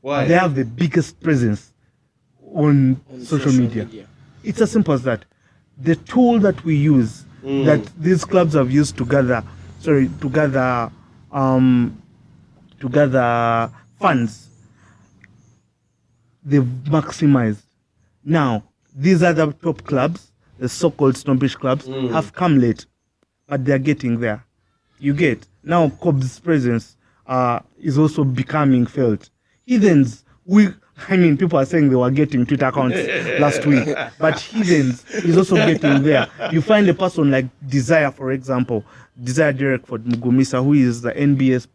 Why? They have the biggest presence on social media. It's as simple as that. The tool that we use, that these clubs have used to gather funds, they've maximized. Now, these other top clubs, the so-called snobbish clubs, have come late, but they're getting there. You get now Cobb's presence is also becoming felt. Heathens, people are saying they were getting Twitter accounts last week, but Heathens is also getting there. You find a person like Desire, for example, Desire Derek Ford Mugumisa, who is the NBS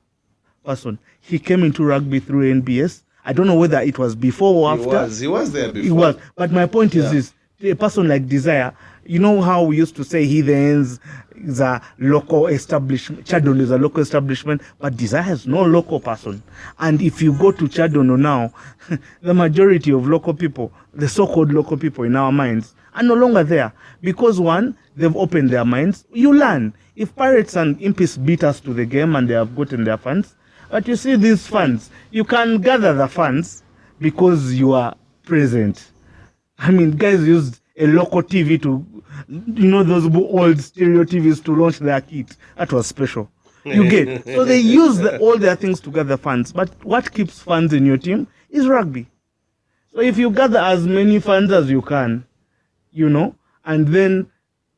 person. He came into rugby through NBS. I don't know whether it was before or after. He was there before. He was. But my point is this. A person like Desire, you know how we used to say Heathens is a local establishment, Chadono is a local establishment, but Desire is no local person. And if you go to Chadono now, the majority of local people, the so-called local people in our minds, are no longer there. Because one, they've opened their minds. You learn. If Pirates and Impis beat us to the game and they have gotten their funds, but you see these funds, you can gather the funds because you are present. Guys used a local TV to, those old stereo TVs to launch their kit. That was special. You get. So they use all their things to gather funds. But what keeps funds in your team is rugby. So if you gather as many funds as you can, and then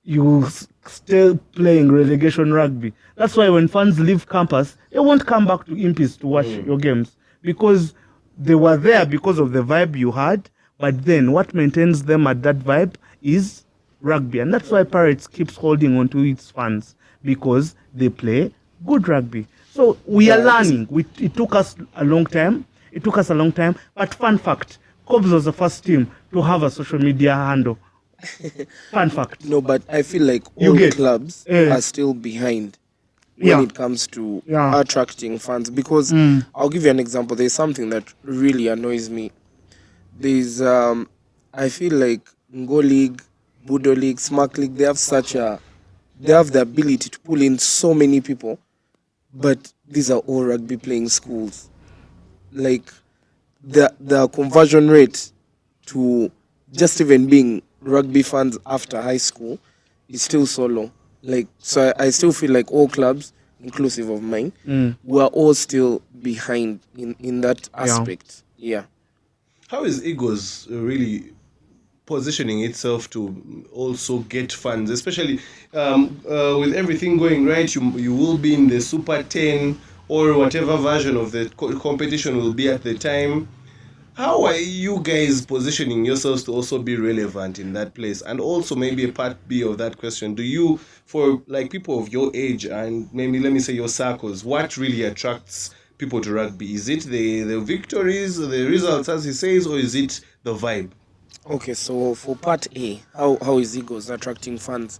you still playing relegation rugby. That's why when fans leave campus, they won't come back to Impis to watch your games. Because they were there because of the vibe you had. But then what maintains them at that vibe is rugby. And that's why Pirates keeps holding on to its fans, because they play good rugby. So we are learning. It took us a long time. But fun fact, Cobs was the first team to have a social media handle. Fun fact. No, but I feel like all clubs are still behind when it comes to attracting fans. Because I'll give you an example. There's something that really annoys me. There's, I feel like Ngo League, Budo League, Smack League, they have the ability to pull in so many people, but these are all rugby playing schools. Like, the conversion rate to just even being rugby fans after high school is still so low. Like, so I still feel like all clubs, inclusive of mine, we're all still behind in that aspect. Yeah. How is Eagles really positioning itself to also get funds, especially with everything going right? You will be in the Super 10 or whatever version of the competition will be at the time. How are you guys positioning yourselves to also be relevant in that place? And also maybe a part B of that question, do you, for like people of your age and maybe let me say your circles, what really attracts people to rugby? Is it the victories, the results as he says, or is it the vibe? Okay, so for part A, how is Eagles attracting fans?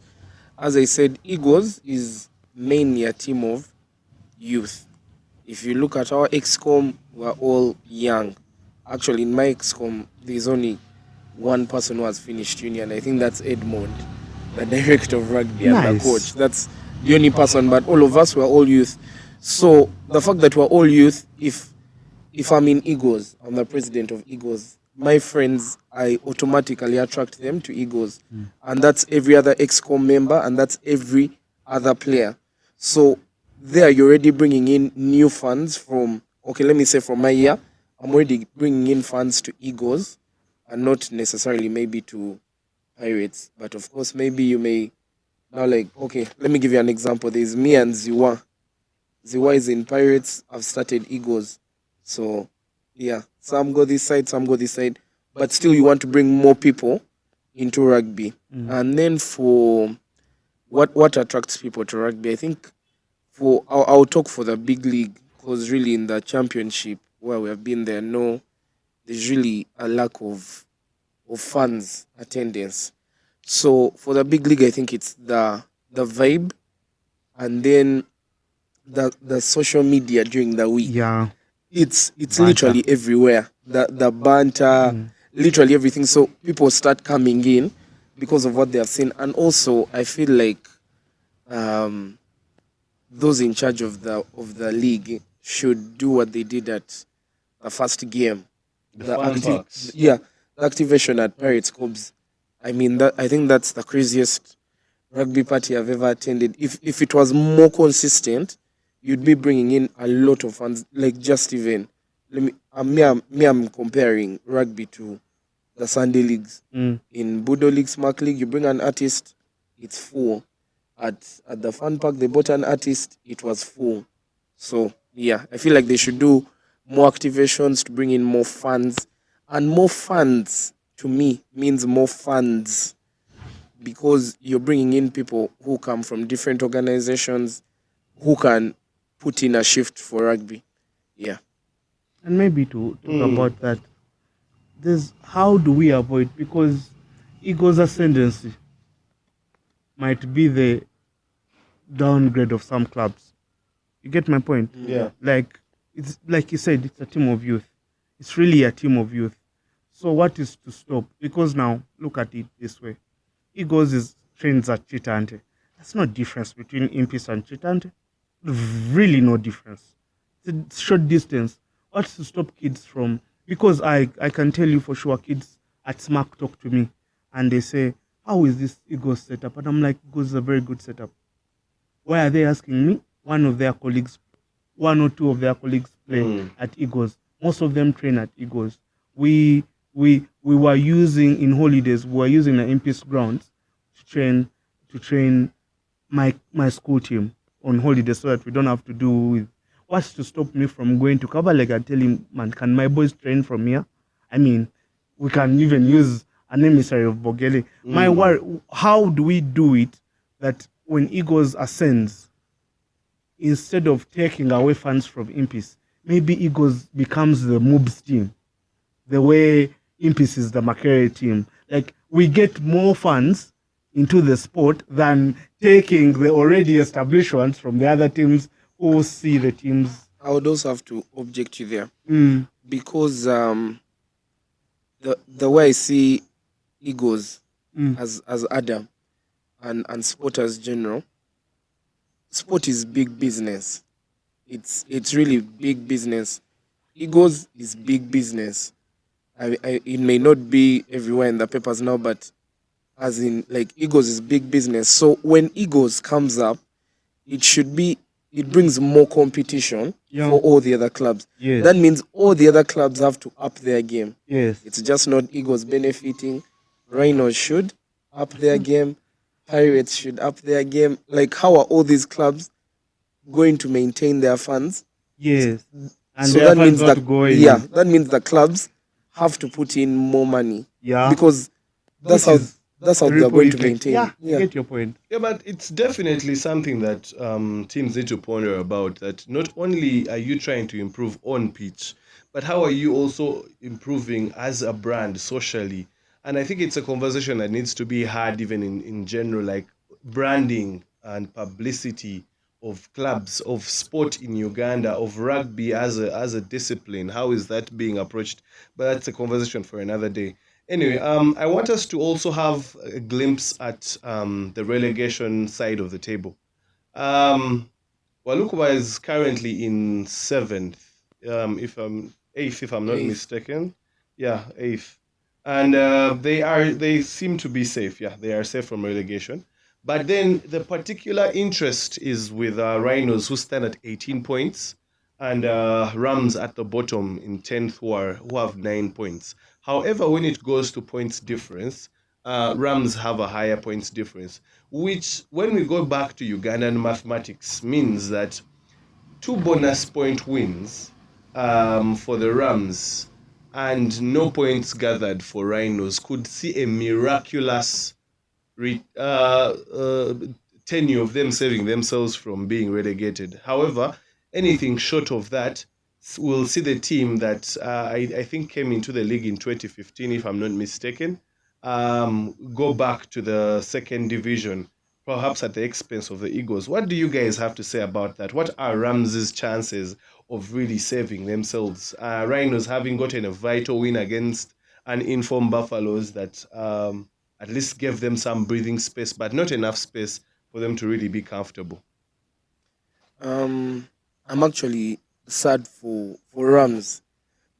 As I said, Eagles is mainly a team of youth. If you look at our XCOM, we're all young. Actually, in my XCOM, there's only one person who has finished uni, and I think that's Edmond, the director of rugby and the coach. That's the only person, but all of us were all youth. So the fact that we're all youth, if I'm in Eagles, I'm the president of Eagles, my friends, I automatically attract them to Eagles. And that's every other XCOM member, and that's every other player. So there you're already bringing in new fans from my year. I'm already bringing in fans to Eagles and not necessarily maybe to Pirates. But of course, maybe you may now let me give you an example. There's me and Ziwa. Ziwa is in Pirates. I've started Eagles. So, yeah, some go this side, some go this side. But still, you want to bring more people into rugby. And then for what attracts people to rugby, I think I'll talk for the big league, because really in the championship where we have been there, there's really a lack of fans attendance. So for the big league, I think it's the vibe, and then the social media during the week. Yeah. It's literally everywhere. The banter, literally everything. So people start coming in because of what they have seen. And also I feel like those in charge of the league should do what they did at the first game. The activation at Pirates Cobs. I mean, I think that's the craziest rugby party I've ever attended. If it was more consistent, you'd be bringing in a lot of fans. Like, just even, I'm comparing rugby to the Sunday leagues. In Budo League, Smack League, you bring an artist, it's full. at the fun park. They bought an artist. It was full. So yeah, I feel like they should do more activations to bring in more funds, and more funds to me means more funds, because you're bringing in people who come from different organizations who can put in a shift for rugby. Yeah. And maybe to talk about that, there's how do we avoid, because ego's ascendancy might be the downgrade of some clubs. You get my point? Yeah. Like, it's like you said, it's a team of youth. It's really a team of youth. So what is to stop? Because now, look at it this way. Eagles is trains at Chitante. There's no difference between Impis and Chitante. Really no difference. It's a short distance. What's to stop kids from... Because I can tell you for sure, kids at SMAC talk to me and they say, how is this Eagles setup? And I'm like, Eagles is a very good setup. Why are they asking me? One or two of their colleagues play at Eagles. Most of them train at Eagles. We were using, in holidays, we were using the Impis grounds to train my school team on holidays, so that we don't have to do with... What's to stop me from going to Kabalega and telling, man, can my boys train from here? I mean, we can even use an emissary of Bogele. My worry, how do we do it that when Eagles ascends, instead of taking away funds from Impis, maybe Eagles becomes the Moobs team, the way Impis is the Makerere team. Like, we get more funds into the sport than taking the already established ones from the other teams who see the teams. I would also have to object you there, because the way I see Eagles as Adam and sport as general, sport is big business. It's really big business. Eagles is big business. It may not be everywhere in the papers now, but as in, like, Eagles is big business. So when Eagles comes up, it brings more competition for all the other clubs. Yes. That means all the other clubs have to up their game. Yes. It's just not Eagles benefiting. Rhinos should up their game. Pirates should up their game. Like, how are all these clubs going to maintain their funds? Yes. And So their that means funds that not going. that means the clubs have to put in more money. Yeah. Because that's how they're going to maintain. Yeah, I get your point. Yeah, but it's definitely something that teams need to ponder about, that not only are you trying to improve on pitch, but how are you also improving as a brand socially? And I think it's a conversation that needs to be had even in general, like branding and publicity of clubs, of sport in Uganda, of rugby as a discipline. How is that being approached? But that's a conversation for another day. Anyway, I want us to also have a glimpse at the relegation side of the table. Walukuba is currently in 7th, if I'm 8th, if I'm not mistaken. Yeah, 8th, and they seem to be safe. Yeah, they are safe from relegation. But then the particular interest is with Rhinos, who stand at 18 points, and Rams at the bottom in 10th, who have 9 points. However, when it goes to points difference, Rams have a higher points difference, which, when we go back to Ugandan mathematics, means that 2 bonus point wins for the Rams and no points gathered for Rhinos could see a miraculous tenure of them saving themselves from being relegated. However, anything short of that will see the team that I think came into the league in 2015, if I'm not mistaken, go back to the second division, perhaps at the expense of the Eagles. What do you guys have to say about that? What are Rams's chances of really saving themselves? Rhinos having gotten a vital win against an informed Buffaloes that at least gave them some breathing space, but not enough space for them to really be comfortable. I'm actually sad for Rams,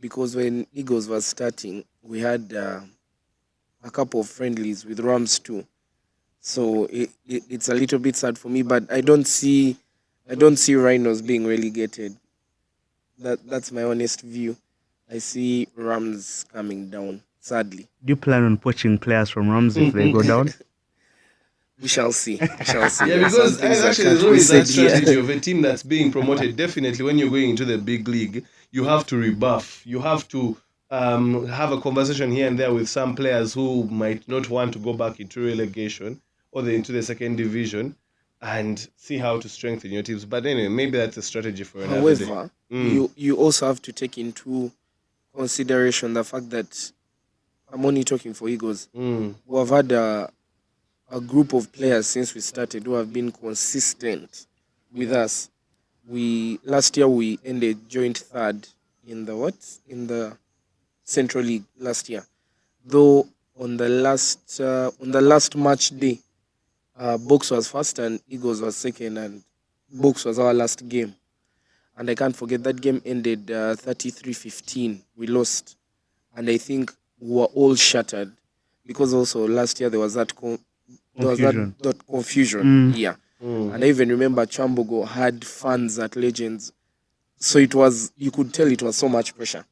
because when Eagles was starting, we had a couple of friendlies with Rams too. So it's a little bit sad for me, but I don't see Rhinos being relegated. That's my honest view. I see Rams coming down, sadly. Do you plan on poaching players from Rams if they go down? We shall see. We shall see. Yeah, There are some because things that actually can't there's be always that said here. strategy of a team that's being promoted. Definitely, when you're going into the big league, you have to rebuff. You have to have a conversation here and there with some players who might not want to go back into relegation or into the second division, and see how to strengthen your teams. But anyway, maybe that's a strategy for another day. However, you also have to take into consideration the fact that I'm only talking for Eagles. We have had a group of players since we started who have been consistent with us. Last year we ended joint third in the Central League last year. Though on the last match day, Box was first and Eagles was second, and Box was our last game. And I can't forget that game ended 33-15. We lost, and I think we were all shattered because also last year there was that confusion. Yeah. And I even remember Chambogo had fans at Legends. So you could tell it was so much pressure.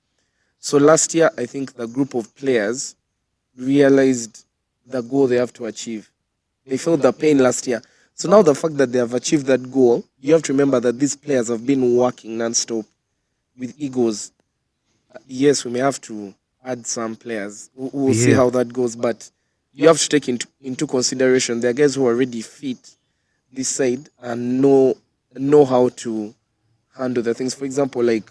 So last year, I think the group of players realized the goal they have to achieve. They felt the pain last year. So now the fact that they have achieved that goal, you have to remember that these players have been working non-stop with Eagles. Yes, we may have to add some players. We'll see how that goes, but you have to take into consideration there are guys who are already fit this side and know how to handle the things. For example, like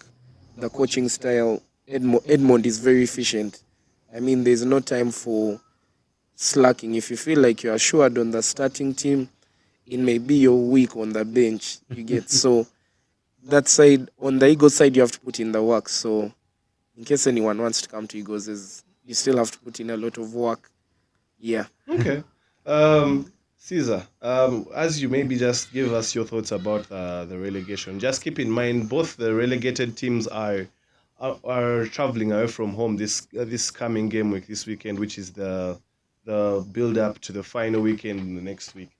the coaching style, Edmond is very efficient. I mean, there's no time for slacking. If you feel like you're assured on the starting team, it may be your week on the bench. You get so that side, on the Eagles side, you have to put in the work. So in case anyone wants to come to Eagles, you still have to put in a lot of work. Yeah. Okay. Caesar, as you maybe just give us your thoughts about the relegation, just keep in mind both the relegated teams are traveling away from home this coming game week, this weekend, which is the build up to the final weekend in the next week.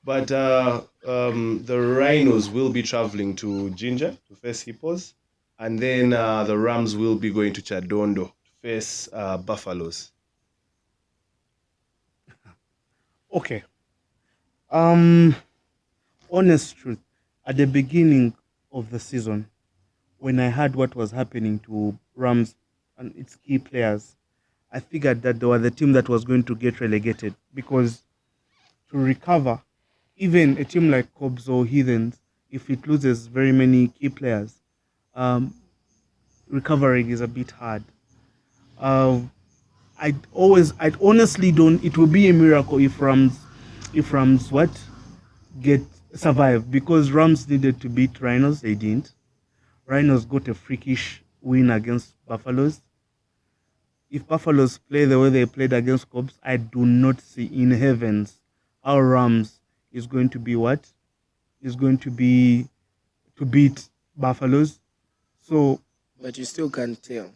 But the Rhinos will be traveling to Ginger to face Hippos, and then the Rams will be going to Chadondo to face Buffaloes. Okay. Honest truth, at the beginning of the season, when I heard what was happening to Rams and its key players, I figured that they were the team that was going to get relegated, because to recover, even a team like Cobs or Heathens, if it loses very many key players, recovering is a bit hard. I'd honestly don't. It would be a miracle if Rams survive, because Rams needed to beat Rhinos. They didn't. Rhinos got a freakish win against Buffaloes. If Buffaloes play the way they played against Cobs, I do not see in heavens how Rams is going to be to beat Buffaloes. So, but you still can't tell.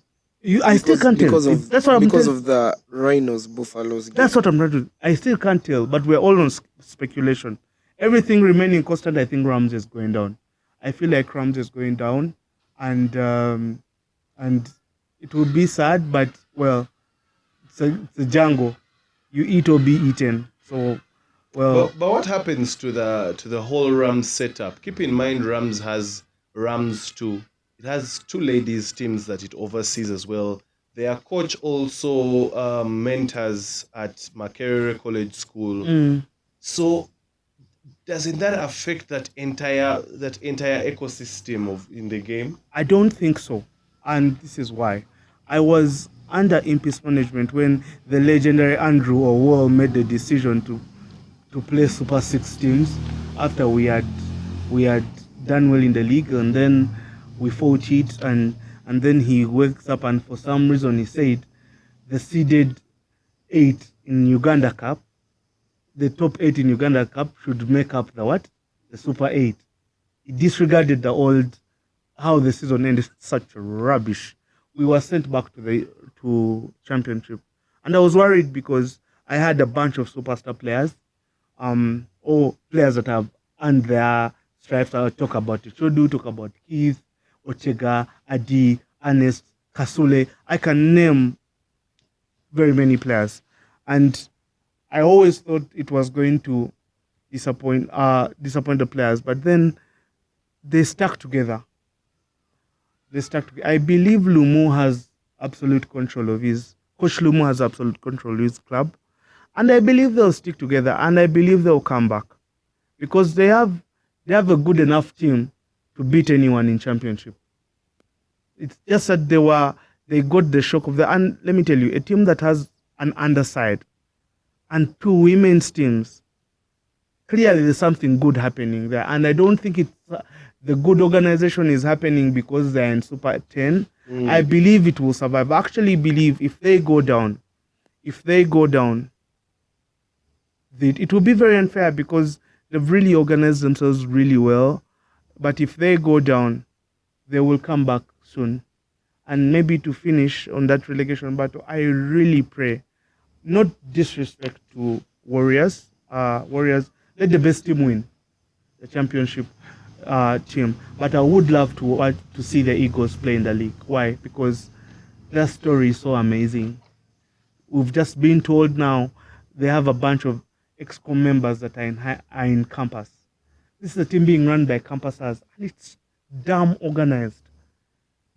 I still can't tell. That's what because of the Rhinos Buffaloes game. That's what I'm trying to. I still can't tell, but we're all on speculation. Everything remaining constant, I think Rams is going down. I feel like Rams is going down, and it would be sad, but well, it's a jungle. You eat or be eaten. So, well. But what happens to the whole Rams setup? Keep in mind, Rams has Rams 2. It has 2 ladies teams that it oversees as well. Their coach also mentors at Makerere College School. So doesn't that affect that entire ecosystem in the game? I don't think so, and this is why. I was under Impis management when the legendary Andrew Orwell made the decision to play Super 6 teams after we had done well in the league, and then we fought it, and then he wakes up and for some reason he said the seeded 8 in Uganda Cup, the top 8 in Uganda Cup should make up the Super 8. He disregarded the old, how the season ended, such rubbish. We were sent back to championship, and I was worried because I had a bunch of superstar players, or players that have earned their stripes. I'll talk about Ichodu, talk about Keith, Ochega, Adi, Ernest, Kasule. I can name very many players, and I always thought it was going to disappoint the players, but then they stuck together. I believe Lumu has absolute control of his Coach Lumu has absolute control of his club, and I believe they'll stick together, and I believe they'll come back because they have a good enough team to beat anyone in championship. It's just that they got the shock of and let me tell you, a team that has an underside and two women's teams, clearly there's something good happening there, and I don't think it's the good organization is happening because they're in Super 10. I believe it will survive. I actually believe if they go down, it will be very unfair because they've really organized themselves really well. But if they go down, they will come back soon. And maybe to finish on that relegation battle, I really pray, not disrespect to Warriors. Warriors, let the best team win the championship team. But I would love to see the Eagles play in the league. Why? Because their story is so amazing. We've just been told now they have a bunch of EXCO members that are in campus. This is a team being run by campusers, and it's damn organized.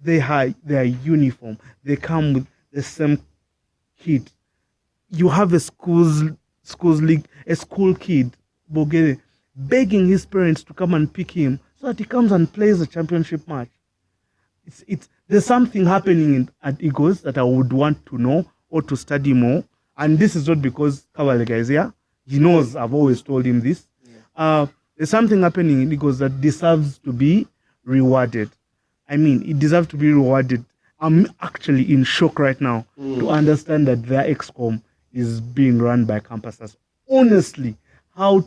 They are uniform. They come with the same kit. You have a school kid, Bogere, begging his parents to come and pick him so that he comes and plays a championship match. There's something happening at Eagles that I would want to know or to study more. And this is not because Kabalega is here. He knows I've always told him this. Yeah. There's something happening in Eagles that deserves to be rewarded. I mean, it deserves to be rewarded. I'm actually in shock right now to understand that their EXCOM is being run by campuses. Honestly, how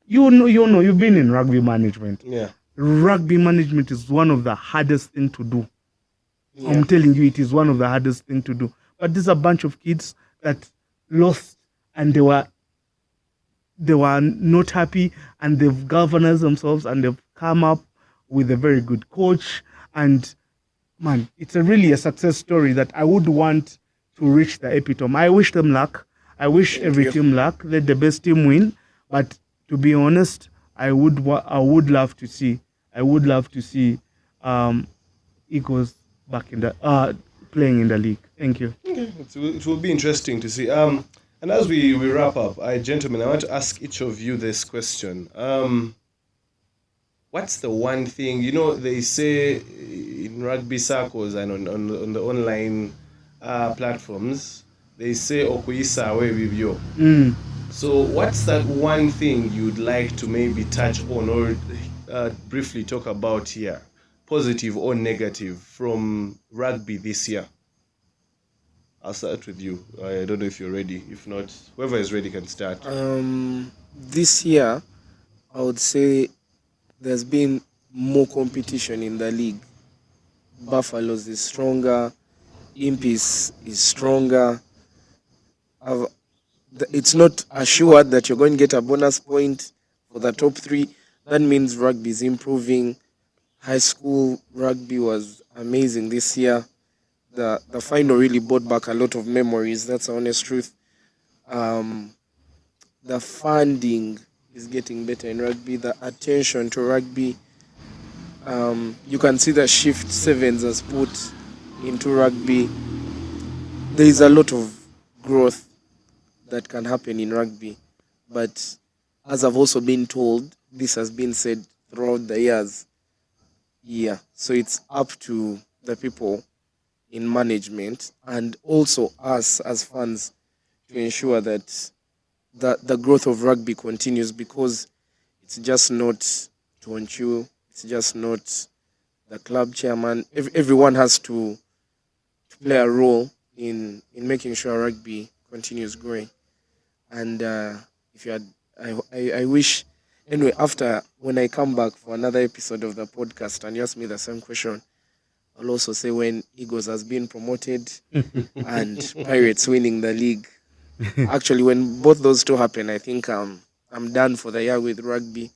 you've been in rugby management. Yeah. Rugby management is one of the hardest thing to do. Yeah. I'm telling you, it is one of the hardest thing to do. But there's a bunch of kids that lost and they were not happy, and they've galvanized themselves and they've come up with a very good coach. And man, it's really a success story that I would want to reach the epitome. I wish them luck. I wish every team luck. Let the best team win. But to be honest, I would love to see Eagles back in the playing in the league. Thank you. Okay. It will be interesting to see. And as we wrap up, gentlemen, I want to ask each of you this question. What's the one thing, they say in rugby circles and on the online platforms, they say Okuisa we with you. So what's that one thing you'd like to maybe touch on or briefly talk about here, positive or negative, from rugby this year? I'll start with you. I don't know if you're ready. If not, whoever is ready can start. This year, I would say there's been more competition in the league. Buffaloes is stronger. Impis is stronger. It's not assured that you're going to get a bonus point for the top three. That means rugby is improving. High school rugby was amazing this year. The final really brought back a lot of memories. That's the honest truth. The funding is getting better in rugby. The attention to rugby. You can see the shift Sevens has put into rugby. There is a lot of growth that can happen in rugby. But as I've also been told, this has been said throughout the years. Yeah, so it's up to the people in management and also us as fans to ensure that the growth of rugby continues, because it's just not Tonchu, it's just not the club chairman. Everyone has to play a role in making sure rugby continues growing. And I wish, anyway, after when I come back for another episode of the podcast and you ask me the same question, I'll also say when Eagles has been promoted and Pirates winning the league. Actually, when both those two happen, I think I'm done for the year with rugby.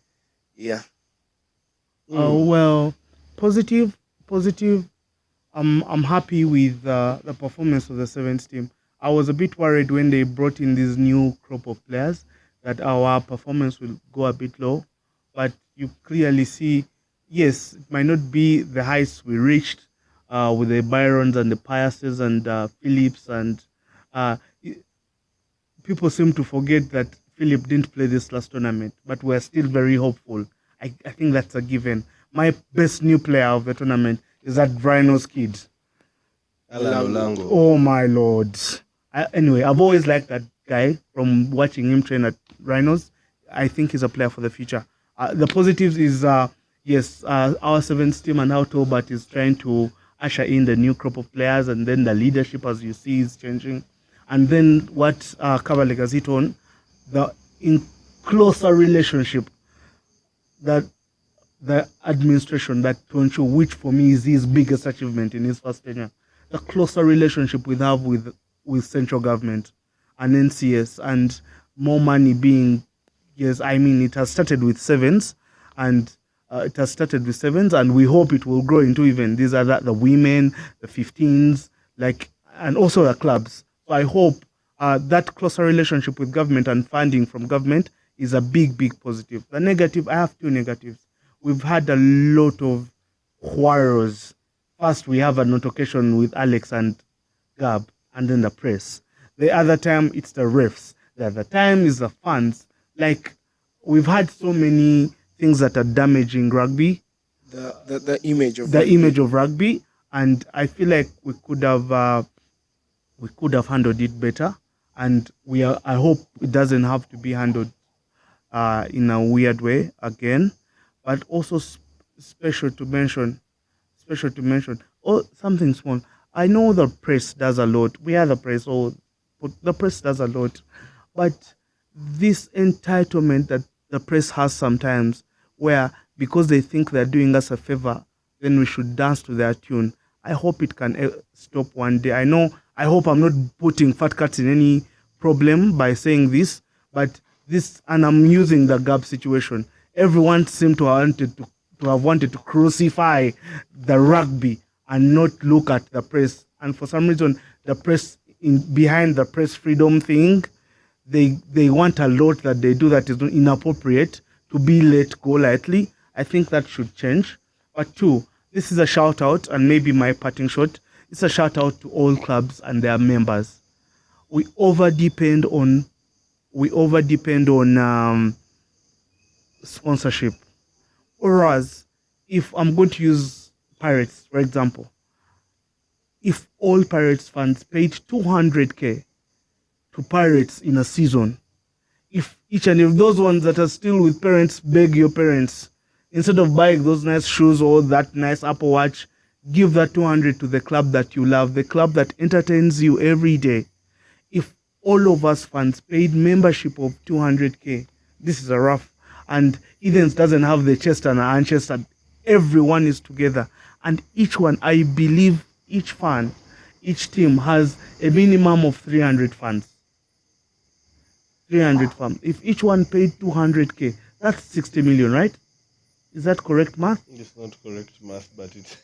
Yeah. Well, positive. I'm happy with the performance of the Sevens team. I was a bit worried when they brought in this new crop of players that our performance will go a bit low, but you clearly see, yes, it might not be the heights we reached with the Byrons and the Piuses and Phillips, and uh, people seem to forget that Philip didn't play this last tournament, but we're still very hopeful. I think that's a given. My best new player of the tournament is that Rhinos kid. Alan Olango. Oh my lord. Anyway, I've always liked that guy from watching him train at Rhinos. I think he's a player for the future. The positives is, yes, our sevens team and how Tolbert is trying to usher in the new crop of players, and then the leadership, as you see, is changing. And then what Kabalega has hit on, the in closer relationship that the administration, that Toncho, which for me is his biggest achievement in his first tenure, the closer relationship we have with central government and NCS, and more money being, yes, I mean, it has started with sevens, and we hope it will grow into even these are the women, the 15s, like, and also the clubs. So I hope that closer relationship with government and funding from government is a big, big positive. The negative, I have two negatives. We've had a lot of quarrels. First, we have an altercation with Alex and Gab, and then the press. The other time, it's the refs. The other time is the fans. Like, we've had so many things that are damaging rugby. The image of the rugby. image of rugby, and I feel like we could have handled it better. And I hope it doesn't have to be handled in a weird way again. But also special to mention, something small. I know the press does a lot. We are the press, but the press does a lot. But this entitlement that the press has sometimes, where because they think they're doing us a favor, then we should dance to their tune. I hope it can stop one day. I hope I'm not putting Fat Cats in any problem by saying this, but this, and I'm using the Gab situation. Everyone seemed to have wanted to crucify the rugby and not look at the press. And for some reason, the press, behind the press freedom thing, they want a lot that they do that is inappropriate to be let go lightly. I think that should change. But two, this is a shout out, and maybe my parting shot. It's a shout out to all clubs and their members. We over depend on sponsorship. Whereas, if I'm going to use Pirates, for example, if all Pirates fans paid 200k to Pirates in a season, if each and every those ones that are still with parents beg your parents, instead of buying those nice shoes or that nice Apple Watch, give that 200 to the club that you love, the club that entertains you every day. If all of us fans paid membership of 200k, this is a rough. And Edens doesn't have the chest and an chest, and everyone is together. And each one, I believe, each fan, each team has a minimum of 300 fans. 300 fans. If each one paid 200k, that's 60 million, right? Is that correct math? It's not correct math, but it.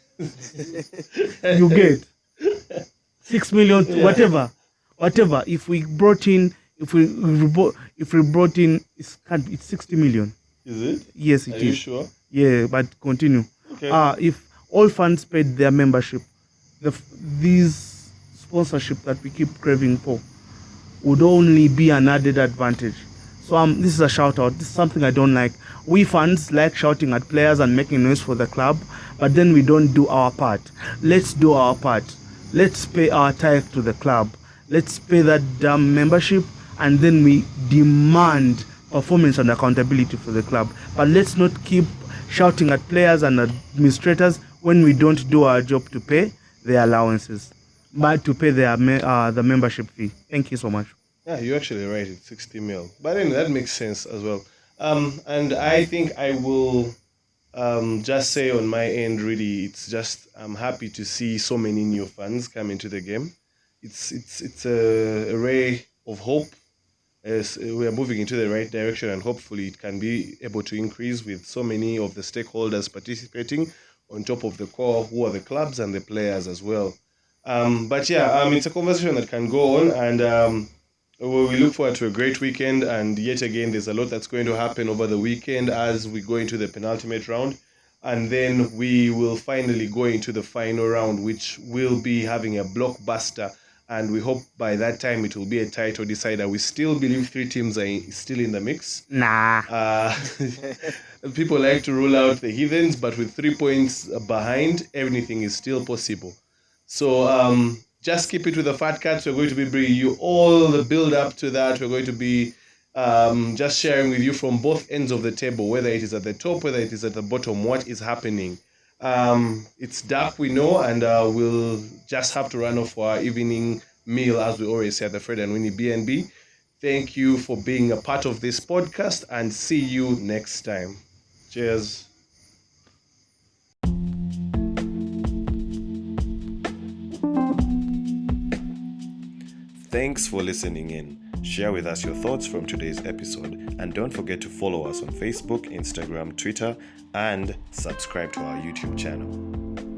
You get 6 million, yeah. Whatever. If we brought in, it's 60 million. Is it? Yes, it is. Are you sure? Yeah, but continue. Okay. If all fans paid their membership, these sponsorship that we keep craving for would only be an added advantage. So this is a shout out. This is something I don't like. We fans like shouting at players and making noise for the club, but then we don't do our part. Let's do our part. Let's pay our tithe to the club. Let's pay that damn membership, and then we demand performance and accountability for the club. But let's not keep shouting at players and administrators when we don't do our job to pay their allowances, but to pay their the membership fee. Thank you so much. Yeah, you're actually right. It's 60 mil. But anyway, that makes sense as well. And I think I will just say on my end, really, it's just I'm happy to see so many new fans come into the game. It's a ray of hope as we are moving into the right direction, and hopefully it can be able to increase with so many of the stakeholders participating on top of the core, who are the clubs and the players as well. But yeah, it's a conversation that can go on, and Well, we look forward to a great weekend, and yet again, there's a lot that's going to happen over the weekend as we go into the penultimate round, and then we will finally go into the final round, which will be having a blockbuster. And we hope by that time it will be a title decider. We still believe 3 teams are still in the mix. Nah. People like to rule out the Heathens, but with 3 points behind, everything is still possible. So just keep it with the Fat Cats. We're going to be bringing you all the build up to that. We're going to be just sharing with you from both ends of the table, whether it is at the top, whether it is at the bottom, what is happening. It's dark, we know, and we'll just have to run off for our evening meal, as we always say at the Fred and Winnie B&B. Thank you for being a part of this podcast, and see you next time. Cheers. Thanks for listening in. Share with us your thoughts from today's episode, and don't forget to follow us on Facebook, Instagram, Twitter, and subscribe to our YouTube channel.